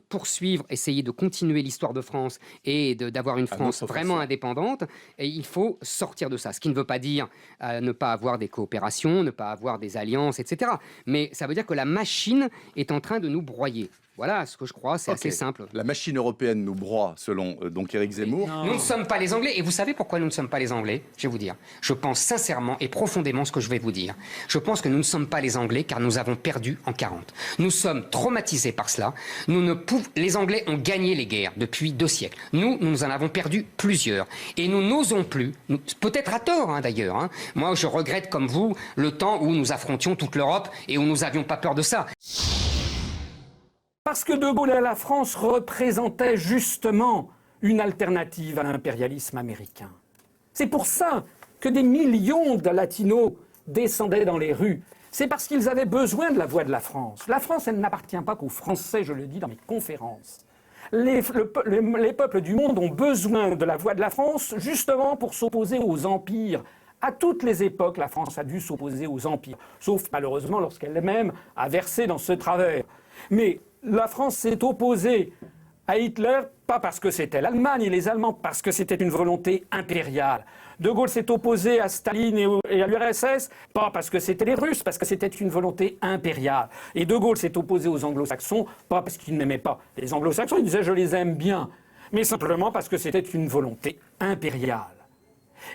poursuivre, essayer de continuer l'histoire de France et d'avoir une France vraiment indépendante, et il faut sortir de ça. Ce qui ne veut pas dire ne pas avoir des coopérations, ne pas avoir des alliances, etc. Mais ça veut dire que la machine est en train de nous broyer. Voilà ce que je crois, c'est assez simple. La machine européenne nous broie, selon donc Éric Zemmour. Nous ne sommes pas les Anglais. Et vous savez pourquoi nous ne sommes pas les Anglais? Je vais vous dire. Je pense sincèrement et profondément ce que je vais vous dire. Je pense que nous ne sommes pas les Anglais car nous avons perdu en 40. Nous sommes traumatisés par cela. Les Anglais ont gagné les guerres depuis 2 siècles. Nous en avons perdu plusieurs. Et nous n'osons plus, peut-être à tort d'ailleurs. Moi, je regrette comme vous le temps où nous affrontions toute l'Europe et où nous n'avions pas peur de ça. Parce que De Gaulle et la France représentaient justement une alternative à l'impérialisme américain. C'est pour ça que des millions de latinos descendaient dans les rues. C'est parce qu'ils avaient besoin de la voix de la France. La France, elle n'appartient pas qu'aux Français, je le dis dans mes conférences. Les peuples du monde ont besoin de la voix de la France justement pour s'opposer aux empires. À toutes les époques, la France a dû s'opposer aux empires, sauf malheureusement lorsqu'elle-même a versé dans ce travers. Mais la France s'est opposée à Hitler, pas parce que c'était l'Allemagne et les Allemands, parce que c'était une volonté impériale. De Gaulle s'est opposé à Staline et à l'URSS, pas parce que c'était les Russes, parce que c'était une volonté impériale. Et De Gaulle s'est opposé aux Anglo-Saxons, pas parce qu'il n'aimait pas les Anglo-Saxons, il disait « je les aime bien », mais simplement parce que c'était une volonté impériale.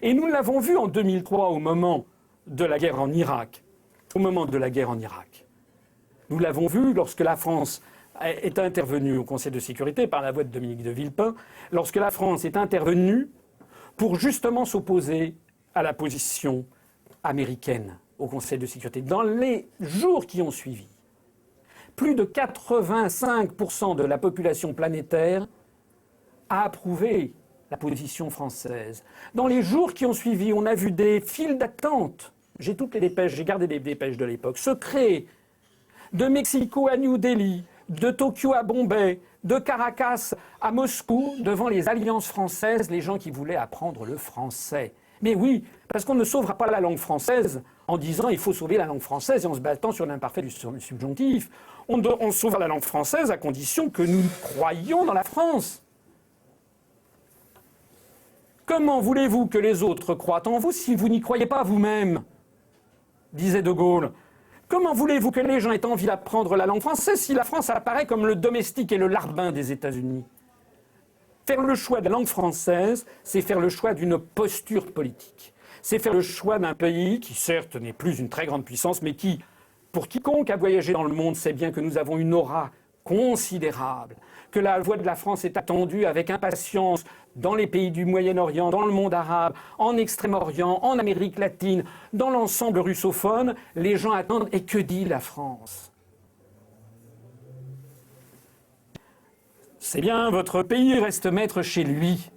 Et nous l'avons vu en 2003 au moment de la guerre en Irak. Nous l'avons vu lorsque la France est intervenue au Conseil de sécurité par la voix de Dominique de Villepin, lorsque la France est intervenue pour justement s'opposer à la position américaine au Conseil de sécurité. Dans les jours qui ont suivi, plus de 85% de la population planétaire a approuvé la position française. Dans les jours qui ont suivi, on a vu des files d'attente. J'ai toutes les dépêches, j'ai gardé les dépêches de l'époque, se créer de Mexico à New Delhi, de Tokyo à Bombay, de Caracas à Moscou, devant les alliances françaises, les gens qui voulaient apprendre le français. Mais oui, parce qu'on ne sauvera pas la langue française en disant il faut sauver la langue française et en se battant sur l'imparfait du subjonctif. On sauve la langue française à condition que nous croyions dans la France. Comment voulez-vous que les autres croient en vous si vous n'y croyez pas vous-même, disait De Gaulle. Comment voulez-vous que les gens aient envie d'apprendre la langue française si la France apparaît comme le domestique et le larbin des États-Unis? Faire le choix de la langue française, c'est faire le choix d'une posture politique. C'est faire le choix d'un pays qui, certes, n'est plus une très grande puissance, mais qui, pour quiconque a voyagé dans le monde, sait bien que nous avons une aura considérable, que la voix de la France est attendue avec impatience dans les pays du Moyen-Orient, dans le monde arabe, en Extrême-Orient, en Amérique latine, dans l'ensemble russophone, les gens attendent. Et que dit la France? C'est bien, votre pays reste maître chez lui.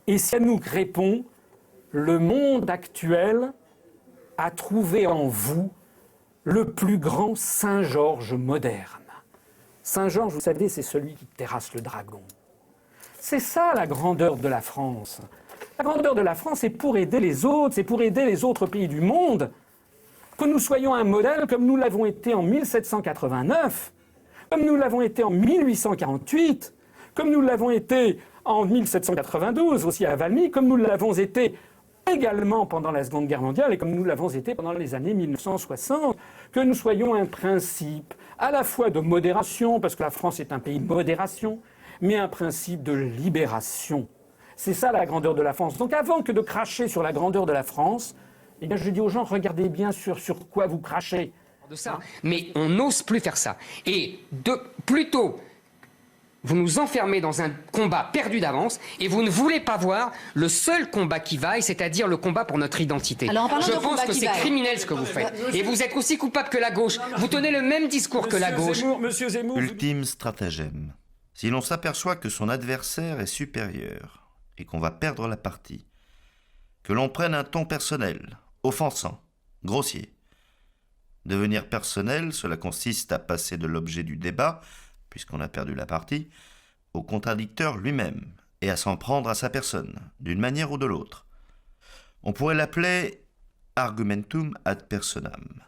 Et Sihanouk répond, le monde actuel a trouvé en vous le plus grand Saint-Georges moderne. Saint-Georges, vous savez, c'est celui qui terrasse le dragon. C'est ça la grandeur de la France. La grandeur de la France, c'est pour aider les autres, c'est pour aider les autres pays du monde. Que nous soyons un modèle comme nous l'avons été en 1789, comme nous l'avons été en 1848, comme nous l'avons été en 1792 aussi à Valmy, comme nous l'avons été également pendant la Seconde Guerre mondiale et comme nous l'avons été pendant les années 1960, que nous soyons un principe à la fois de modération, parce que la France est un pays de modération, mais un principe de libération. C'est ça la grandeur de la France. Donc avant que de cracher sur la grandeur de la France, eh bien je dis aux gens, regardez bien sur quoi vous crachez. De ça. Mais on n'ose plus faire ça. Et plutôt, vous nous enfermez dans un combat perdu d'avance et vous ne voulez pas voir le seul combat qui vaille, c'est-à-dire le combat pour notre identité. Alors, je pense que c'est criminel ce que vous faites. Et vous êtes aussi coupable que la gauche. Vous tenez le même discours que la gauche. Monsieur Zemmour, ultime stratagème. Si l'on s'aperçoit que son adversaire est supérieur et qu'on va perdre la partie, que l'on prenne un ton personnel, offensant, grossier. Devenir personnel, cela consiste à passer de l'objet du débat, puisqu'on a perdu la partie, au contradicteur lui-même, et à s'en prendre à sa personne, d'une manière ou de l'autre. On pourrait l'appeler argumentum ad personam,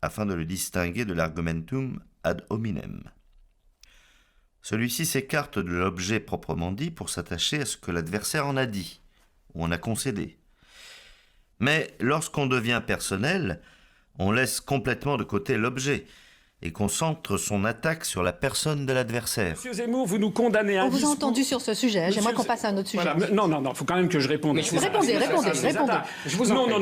afin de le distinguer de l'argumentum ad hominem. Celui-ci s'écarte de l'objet proprement dit pour s'attacher à ce que l'adversaire en a dit, ou en a concédé. Mais lorsqu'on devient personnel, on laisse complètement de côté l'objet, et concentre son attaque sur la personne de l'adversaire. Monsieur Zemmour, vous nous condamnez à On vous a entendu sur ce sujet. J'aimerais qu'on passe à un autre sujet. Voilà. Non, il faut quand même que je réponde. Mais répondez.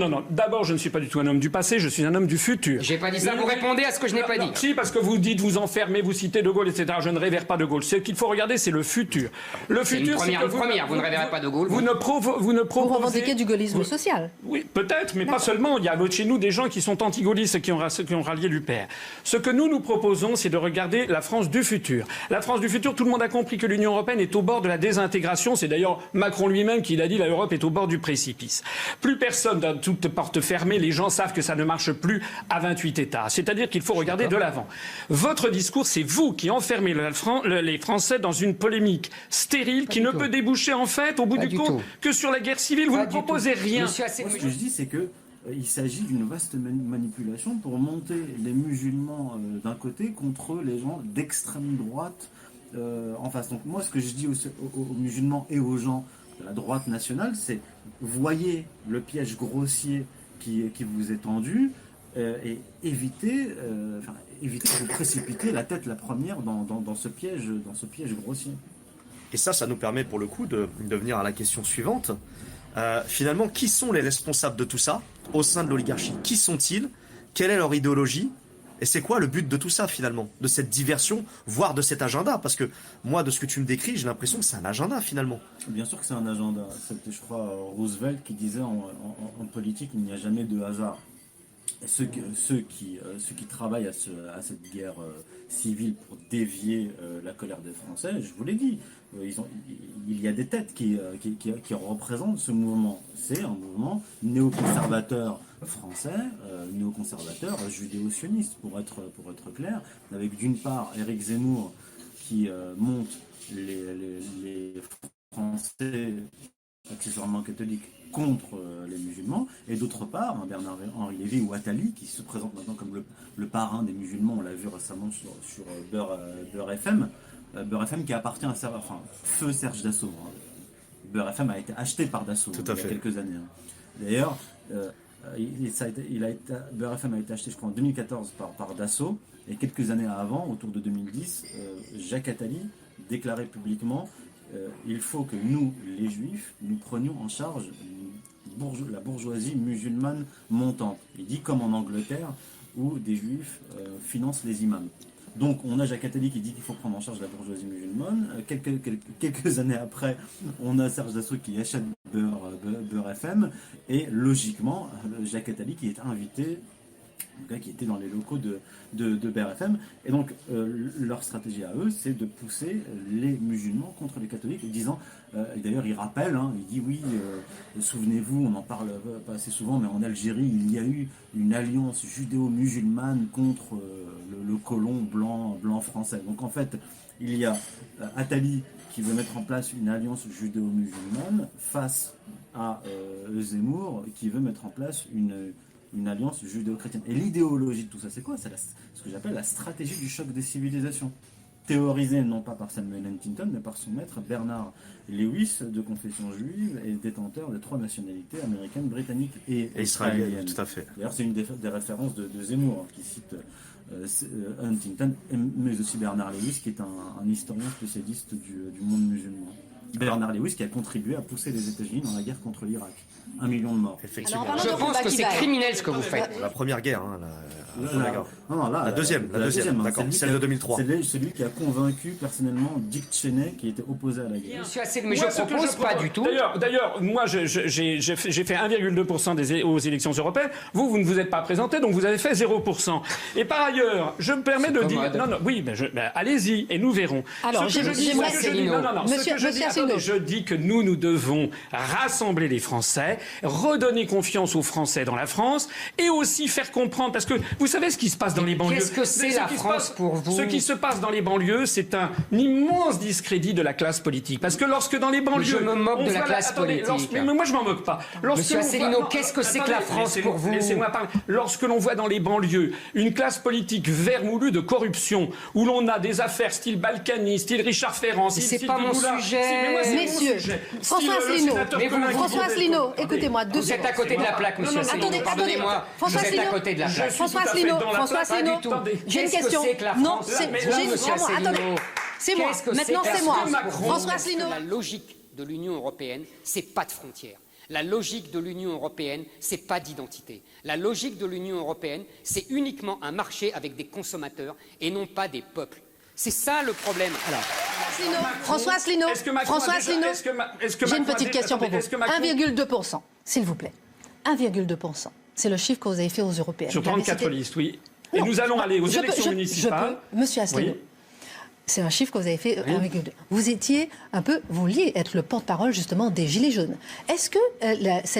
Non. D'abord, je ne suis pas du tout un homme du passé, je suis un homme du futur. J'ai pas dit ça, vous répondez à ce que je n'ai pas dit. Si, parce que vous dites, vous enfermez, vous citez De Gaulle, etc. Je ne révère pas De Gaulle. Ce qu'il faut regarder, c'est le futur. Le futur, c'est que vous ne révérez pas De Gaulle. Vous Vous revendiquez du gaullisme social. Oui, peut-être, mais pas seulement. Il y a chez nous des gens qui sont anti-gaullistes et qui ont rallié l'UPR. Ce que nous proposons, c'est de regarder la France du futur. La France du futur, tout le monde a compris que l'Union européenne est au bord de la désintégration. C'est d'ailleurs Macron lui-même qui l'a dit, l'Europe est au bord du précipice. Plus personne dans toute porte fermée, les gens savent que ça ne marche plus à 28 États. C'est-à-dire qu'il faut regarder de l'avant. Votre discours, c'est vous qui enfermez les Français dans une polémique stérile qui ne peut déboucher en fait, au bout du compte, que sur la guerre civile. Vous ne proposez rien. Ce que je dis, c'est que il s'agit d'une vaste manipulation pour monter les musulmans d'un côté contre les gens d'extrême droite en face. Donc moi, ce que je dis aux musulmans et aux gens de la droite nationale, c'est voyez le piège grossier qui vous est tendu et évitez de vous précipiter la tête la première dans ce piège grossier. Et ça nous permet pour le coup de venir à la question suivante. Finalement, qui sont les responsables de tout ça au sein de l'oligarchie? Qui sont-ils? Quelle est leur idéologie? Et c'est quoi le but de tout ça finalement? De cette diversion, voire de cet agenda? Parce que moi, de ce que tu me décris, j'ai l'impression que c'est un agenda finalement. Bien sûr que c'est un agenda. C'était, je crois, Roosevelt qui disait en politique, il n'y a jamais de hasard. Et ceux qui travaillent à cette guerre civile pour dévier la colère des Français, je vous l'ai dit, il y a des têtes qui représentent ce mouvement. C'est un mouvement néoconservateur français, néoconservateur judéo-sioniste, pour être clair, avec d'une part Éric Zemmour qui monte les Français accessoirement catholiques contre les musulmans, et d'autre part Bernard-Henri Lévy ou Attali qui se présente maintenant comme le parrain des musulmans. On l'a vu récemment sur Beurre FM. Beurre FM qui appartient à feu Serge Dassault. Beurre FM a été acheté par Dassault il y a quelques années. D'ailleurs, Beurre FM a été acheté, je crois, en 2014 par Dassault, et quelques années avant, autour de 2010, Jacques Attali déclarait publiquement il faut que nous, les Juifs, nous prenions en charge la bourgeoisie musulmane montante. Il dit comme en Angleterre, où des Juifs financent les imams. Donc on a Jacques Attali qui dit qu'il faut prendre en charge la bourgeoisie musulmane. Quelques années après, on a Serge Dassault qui achète Beurre FM. Et logiquement, Jacques Attali qui est invité, qui était dans les locaux de Beurre FM. Et donc leur stratégie à eux, c'est de pousser les musulmans contre les catholiques, en disant, et d'ailleurs il rappelle, il dit oui, souvenez-vous, on n'en parle pas assez souvent, mais en Algérie il y a eu une alliance judéo-musulmane contre le colon blanc français. Donc en fait, il y a Attali qui veut mettre en place une alliance judéo-musulmane face à Zemmour qui veut mettre en place une alliance judéo-chrétienne. Et l'idéologie de tout ça, c'est quoi? C'est ce que j'appelle la stratégie du choc des civilisations. Théorisée non pas par Samuel Huntington, mais par son maître Bernard Lewis, de confession juive et détenteur de 3 nationalités américaines, britanniques et israéliennes. Tout à fait. D'ailleurs, c'est une des références de Zemmour, qui cite Huntington, mais aussi Bernard Lewis, qui est un historien spécialiste du monde musulman. Bernard Lewis qui a contribué à pousser les États-Unis dans la guerre contre l'Irak. 1 million de morts. Effectivement. Je pense que c'est criminel ce que vous faites. La première guerre, la deuxième, d'accord, celle de 2003. C'est celui qui a convaincu personnellement Dick Cheney qui était opposé à la guerre. Mais je ne propose pas du tout. D'ailleurs, moi j'ai fait 1,2% aux élections européennes. Vous ne vous êtes pas présenté, donc vous avez fait 0%. Et par ailleurs, je me permets de dire... allez-y, et nous verrons. Alors, je dis que nous devons rassembler les Français, redonner confiance aux Français dans la France, et aussi faire comprendre, parce que vous savez ce qui se passe dans les banlieues. Qu'est-ce que c'est la France pour vous? Ce qui se passe dans les banlieues, c'est un immense discrédit de la classe politique. Parce que lorsque dans les banlieues... Je me moque de la classe politique. Mais moi, je m'en moque pas. Monsieur Asselineau, qu'est-ce que c'est que la France pour vous? Laissez-moi parler. Lorsque l'on voit dans les banlieues une classe politique vermoulue de corruption, où l'on a des affaires style Balkany, style Richard Ferrand, c'est pas mon sujet. Messieurs, François Asselineau, écoutez-moi, vous êtes à côté de la plaque, monsieur Asselineau. Pardonnez-moi, vous êtes à côté de la plaque. François Asselineau, j'ai une question. Non, c'est moi. Maintenant, c'est moi. François Asselineau. La logique de l'Union européenne, c'est pas de frontières. La logique de l'Union européenne, c'est pas d'identité. La logique de l'Union européenne, c'est uniquement un marché avec des consommateurs et non pas des peuples. C'est ça le problème. Alors, François Asselineau, j'ai une petite question pour vous. 1,2%, s'il vous plaît. 1,2%. C'est le chiffre que vous avez fait aux européennes. Sur 34 listes, oui. Et nous allons aller aux élections municipales. Monsieur Asselineau. Oui. C'est un chiffre que vous avez fait. Oui. Vous étiez vous vouliez être le porte-parole justement des Gilets jaunes. Est-ce que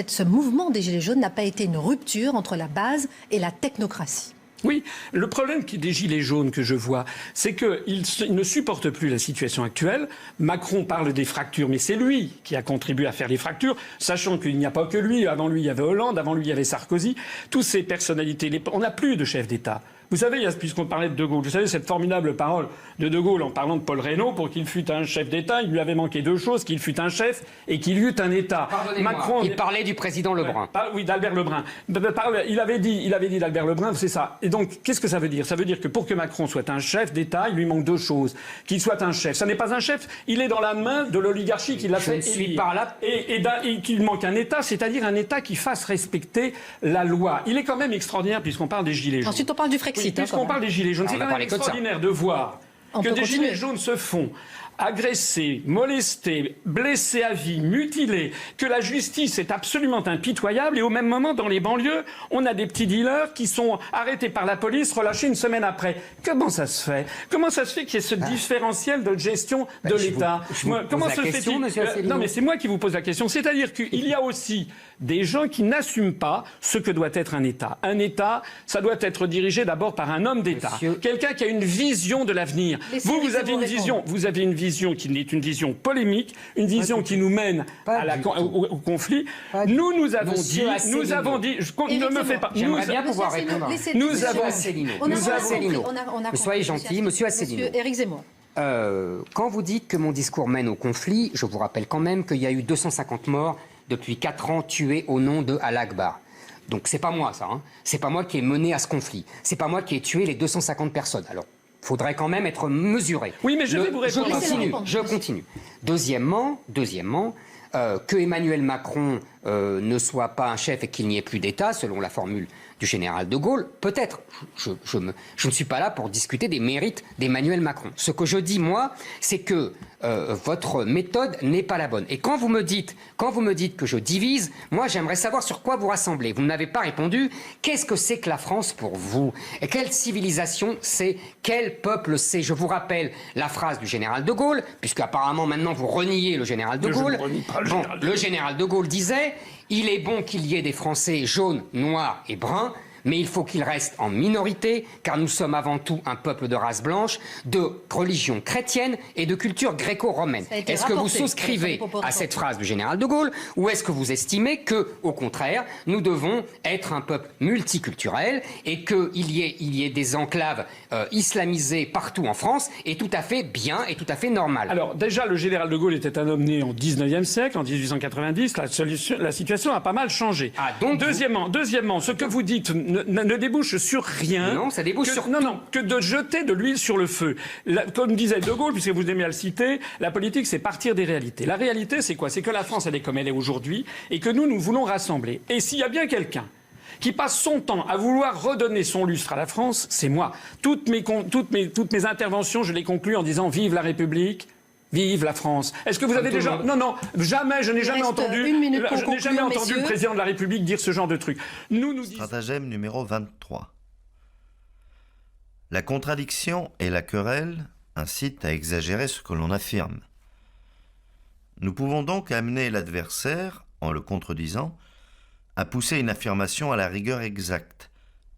ce mouvement des Gilets jaunes n'a pas été une rupture entre la base et la technocratie ? Oui, le problème des Gilets jaunes que je vois, c'est qu'ils ne supportent plus la situation actuelle. Macron parle des fractures, mais c'est lui qui a contribué à faire les fractures, sachant qu'il n'y a pas que lui. Avant lui, il y avait Hollande, avant lui, il y avait Sarkozy. Toutes ces personnalités, on n'a plus de chef d'État. Vous savez, puisqu'on parlait de De Gaulle, vous savez cette formidable parole de De Gaulle en parlant de Paul Reynaud, pour qu'il fût un chef d'État, il lui avait manqué deux choses, qu'il fût un chef et qu'il y eût un État. Macron, il parlait du président Lebrun. Oui, d'Albert Lebrun. Il avait dit d'Albert Lebrun, c'est ça. Et donc, qu'est-ce que ça veut dire ? Ça veut dire que pour que Macron soit un chef d'État, il lui manque deux choses. Qu'il soit un chef. Ça n'est pas un chef, il est dans la main de l'oligarchie qui l'a fait élire. Et qu'il manque un État, c'est-à-dire un État qui fasse respecter la loi. Il est quand même extraordinaire, puisqu'on parle des Gilets jaunes. Ensuite, on parle du Frexit. Puisqu'on parle des Gilets jaunes, c'est quand même extraordinaire de voir que des Gilets jaunes se font agressés, molestés, blessés à vie, mutilés, que la justice est absolument impitoyable et au même moment, dans les banlieues, on a des petits dealers qui sont arrêtés par la police, relâchés une semaine après. Comment ça se fait ? Comment ça se fait qu'il y ait ce différentiel de gestion de l'État ? Comment se fait-il ? Non, mais c'est moi qui vous pose la question. C'est-à-dire qu'il y a aussi des gens qui n'assument pas ce que doit être un État. Un État, ça doit être dirigé d'abord par un homme d'État. Quelqu'un qui a une vision de l'avenir. Vous avez une vision qui est une vision polémique, une vision qui nous mène au conflit. Nous avons dit, ne me fais pas. J'aimerais bien pouvoir répondre. Soyez gentil, monsieur Asselineau. Éric Zemmour. Quand vous dites que mon discours mène au conflit, je vous rappelle quand même qu'il y a eu 250 morts depuis 4 ans tués au nom de Allah Akbar. Donc c'est pas moi ça, c'est pas moi qui ai mené à ce conflit. C'est pas moi qui ai tué les 250 personnes. Alors, faudrait quand même être mesuré. Oui, mais je vais vous répondre. Je continue. Deuxièmement, que Emmanuel Macron ne soit pas un chef et qu'il n'y ait plus d'État, selon la formule du général de Gaulle, peut-être. Je ne suis pas là pour discuter des mérites d'Emmanuel Macron. Ce que je dis, moi, c'est que votre méthode n'est pas la bonne. Et quand vous me dites que je divise, moi, j'aimerais savoir sur quoi vous rassemblez. Vous ne m'avez pas répondu. Qu'est-ce que c'est que la France pour vous ? Et quelle civilisation c'est ? Quel peuple c'est ? Je vous rappelle la phrase du général de Gaulle, puisque apparemment maintenant vous reniez le général de Gaulle. Le général de Gaulle disait « Il est bon qu'il y ait des Français jaunes, noirs et bruns, mais il faut qu'ils restent en minorité, car nous sommes avant tout un peuple de race blanche, de religion chrétienne et de culture gréco-romaine. » Est-ce que vous souscrivez à cette phrase du général de Gaulle, ou est-ce que vous estimez que, au contraire, nous devons être un peuple multiculturel et qu'il y ait des enclaves islamisées partout en France est tout à fait bien et tout à fait normal? Alors déjà, le général de Gaulle était un homme né en 19e siècle, en 1890. La situation a pas mal changé. Deuxièmement, ce que vous dites ne débouche sur rien. Non, ça débouche sur que de jeter de l'huile sur le feu. Comme disait De Gaulle, puisque vous aimez à le citer, la politique, c'est partir des réalités. La réalité, c'est quoi ? C'est que la France, elle est comme elle est aujourd'hui, et que nous voulons rassembler. Et s'il y a bien quelqu'un qui passe son temps à vouloir redonner son lustre à la France, c'est moi. Toutes mes interventions, je les conclus en disant « Vive la République ». Vive la France. Est-ce que vous avez déjà... Non, jamais, je n'ai jamais entendu le président de la République dire ce genre de truc. Stratagème numéro 23. La contradiction et la querelle incitent à exagérer ce que l'on affirme. Nous pouvons donc amener l'adversaire, en le contredisant, à pousser une affirmation à la rigueur exacte,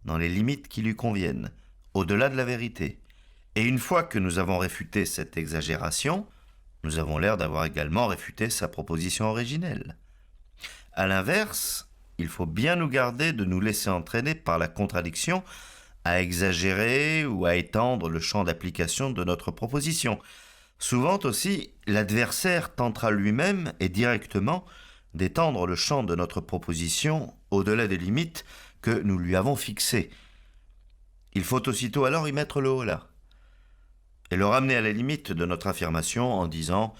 dans les limites qui lui conviennent, au-delà de la vérité. Et une fois que nous avons réfuté cette exagération, nous avons l'air d'avoir également réfuté sa proposition originelle. À l'inverse, il faut bien nous garder de nous laisser entraîner par la contradiction à exagérer ou à étendre le champ d'application de notre proposition. Souvent aussi, l'adversaire tentera lui-même et directement d'étendre le champ de notre proposition au-delà des limites que nous lui avons fixées. Il faut aussitôt alors y mettre le holà et le ramener à la limite de notre affirmation en disant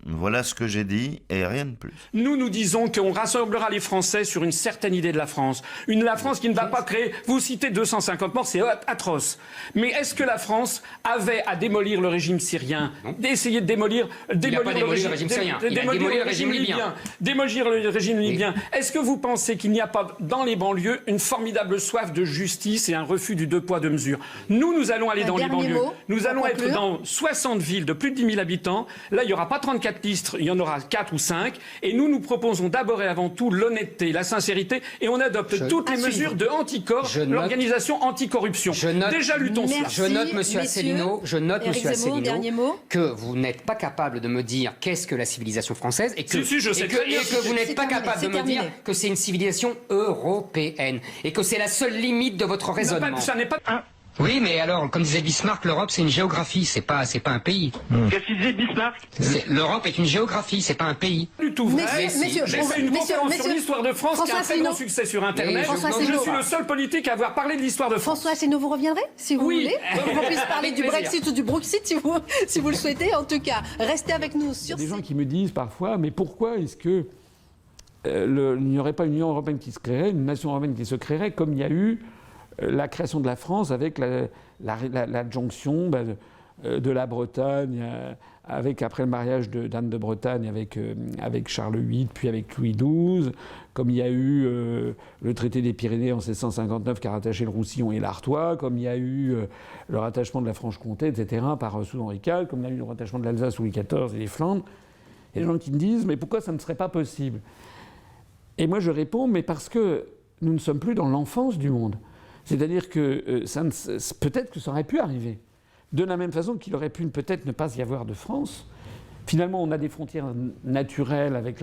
« Voilà ce que j'ai dit et rien de plus. » Nous disons qu'on rassemblera les Français sur une certaine idée de la France. La France qui ne va pas créer... Vous citez 250 morts, c'est atroce. Mais est-ce que la France avait à démolir le régime syrien, d'essayer de démolir le régime syrien, démolir le régime libyen, démolir le régime libyen? Est-ce que vous pensez qu'il n'y a pas dans les banlieues une formidable soif de justice et un refus du 2 poids 2 mesures? Nous allons aller dans les banlieues. Nous allons être dans 60 villes de plus de 10 000 habitants. Là, il n'y aura pas 34 listes, il y en aura 4 ou 5. Et nous proposons d'abord et avant tout l'honnêteté, la sincérité, et on adopte toutes les mesures de anticorps, l'organisation anticorruption. Déjà, luttons cela. Je note, monsieur Asselineau, que vous n'êtes pas capable de me dire qu'est-ce que la civilisation française et que, vous n'êtes pas capable de me dire que c'est une civilisation européenne et que c'est la seule limite de votre raisonnement. Ça n'est pas... Oui, mais alors, comme disait Bismarck, l'Europe c'est une géographie, c'est pas un pays. Qu'est-ce qu'il disait Bismarck? L'Europe est une géographie, c'est pas un pays. Du tout vrai. J'ai fait une conférence sur l'histoire de France qui a un très grand succès sur Internet. Je suis le seul politique à avoir parlé de l'histoire de France. François Asselineau, vous reviendrez si vous voulez. On puisse parler du Brexit ou du Brexit si vous le souhaitez. En tout cas, restez avec nous sur. Il y a des gens qui me disent parfois, mais pourquoi est-ce que il n'y aurait pas une Union européenne qui se créerait, une nation européenne qui se créerait, comme il y a eu la création de la France avec l'adjonction de la Bretagne, après le mariage d'Anne de Bretagne avec Charles VIII, puis avec Louis XII, comme il y a eu le traité des Pyrénées en 1659 qui a rattaché le Roussillon et l'Artois, comme il y a eu le rattachement de la Franche-Comté, etc., sous Henri IV, comme il y a eu le rattachement de l'Alsace sous Louis XIV et les Flandres. Il y a des gens qui me disent « mais pourquoi ça ne serait pas possible ?» Et moi je réponds « mais parce que nous ne sommes plus dans l'enfance du monde ». C'est-à-dire que peut-être que ça aurait pu arriver. De la même façon qu'il aurait pu peut-être ne pas y avoir de France. Finalement, on a des frontières naturelles avec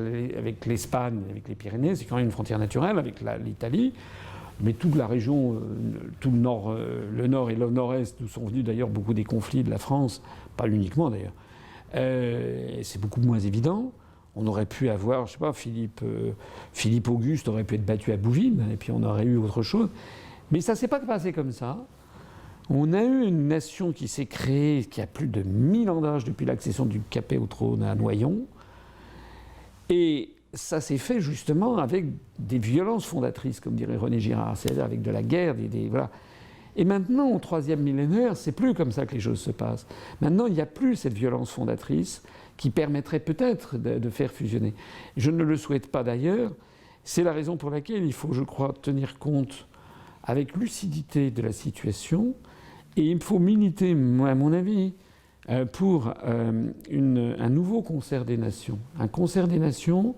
l'Espagne, avec les Pyrénées. C'est quand même une frontière naturelle avec l'Italie. Mais toute la région, tout le nord et le nord-est, d'où sont venus d'ailleurs beaucoup des conflits de la France, pas uniquement d'ailleurs, c'est beaucoup moins évident. On aurait pu avoir, je sais pas, Philippe Auguste aurait pu être battu à Bouvines, et puis on aurait eu autre chose. Mais ça ne s'est pas passé comme ça. On a eu une nation qui s'est créée, qui a plus de 1000 ans d'âge depuis l'accession du Capet au trône à Noyon. Et ça s'est fait justement avec des violences fondatrices, comme dirait René Girard, c'est-à-dire avec de la guerre, voilà. Et maintenant, au 3e millénaire, c'est plus comme ça que les choses se passent. Maintenant, il n'y a plus cette violence fondatrice qui permettrait peut-être de faire fusionner. Je ne le souhaite pas d'ailleurs. C'est la raison pour laquelle il faut, je crois, tenir compte avec lucidité de la situation, et il faut militer, à mon avis, pour un nouveau concert des nations. Un concert des nations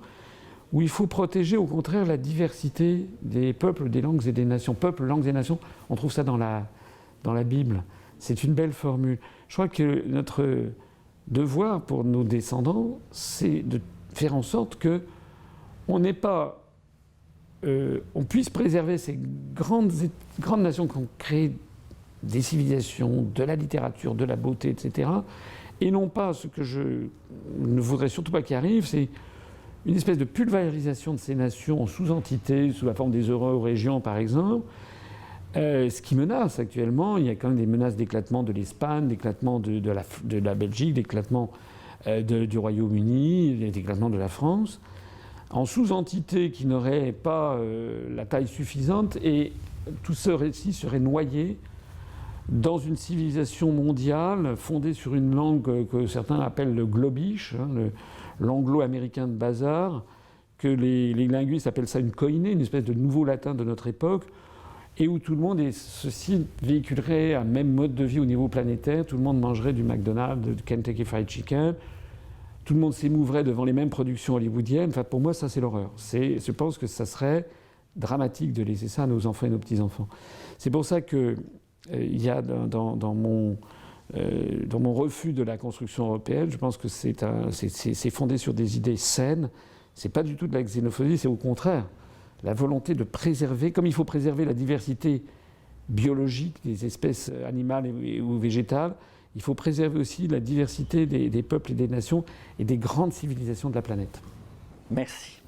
où il faut protéger au contraire la diversité des peuples, des langues et des nations. Peuples, langues et nations, on trouve ça dans la Bible. C'est une belle formule. Je crois que notre devoir pour nos descendants, c'est de faire en sorte qu'on n'ait pas... on puisse préserver ces grandes nations qui ont créé des civilisations, de la littérature, de la beauté, etc. Et non pas ce que je ne voudrais surtout pas qu'il arrive, c'est une espèce de pulvérisation de ces nations en sous-entités, sous la forme des euro-régions par exemple. Ce qui menace actuellement, il y a quand même des menaces d'éclatement de l'Espagne, d'éclatement de la Belgique, d'éclatement du Royaume-Uni, d'éclatement de la France, en sous-entités qui n'auraient pas la taille suffisante, et tout ce récit serait noyé dans une civilisation mondiale fondée sur une langue que certains appellent le globish, l'anglo-américain de bazar, que les linguistes appellent ça une koiné, une espèce de nouveau latin de notre époque, et où tout le monde, et ceci véhiculerait un même mode de vie au niveau planétaire, tout le monde mangerait du McDonald's, du Kentucky Fried Chicken, tout le monde s'émouverait devant les mêmes productions hollywoodiennes. Enfin, pour moi, ça, c'est l'horreur. Je pense que ça serait dramatique de laisser ça à nos enfants et nos petits-enfants. C'est pour ça que il y a dans mon refus de la construction européenne, je pense que c'est fondé sur des idées saines. C'est pas du tout de la xénophobie, c'est au contraire la volonté de préserver, comme il faut préserver la diversité biologique des espèces animales ou végétales, il faut préserver aussi la diversité des peuples et des nations et des grandes civilisations de la planète. Merci.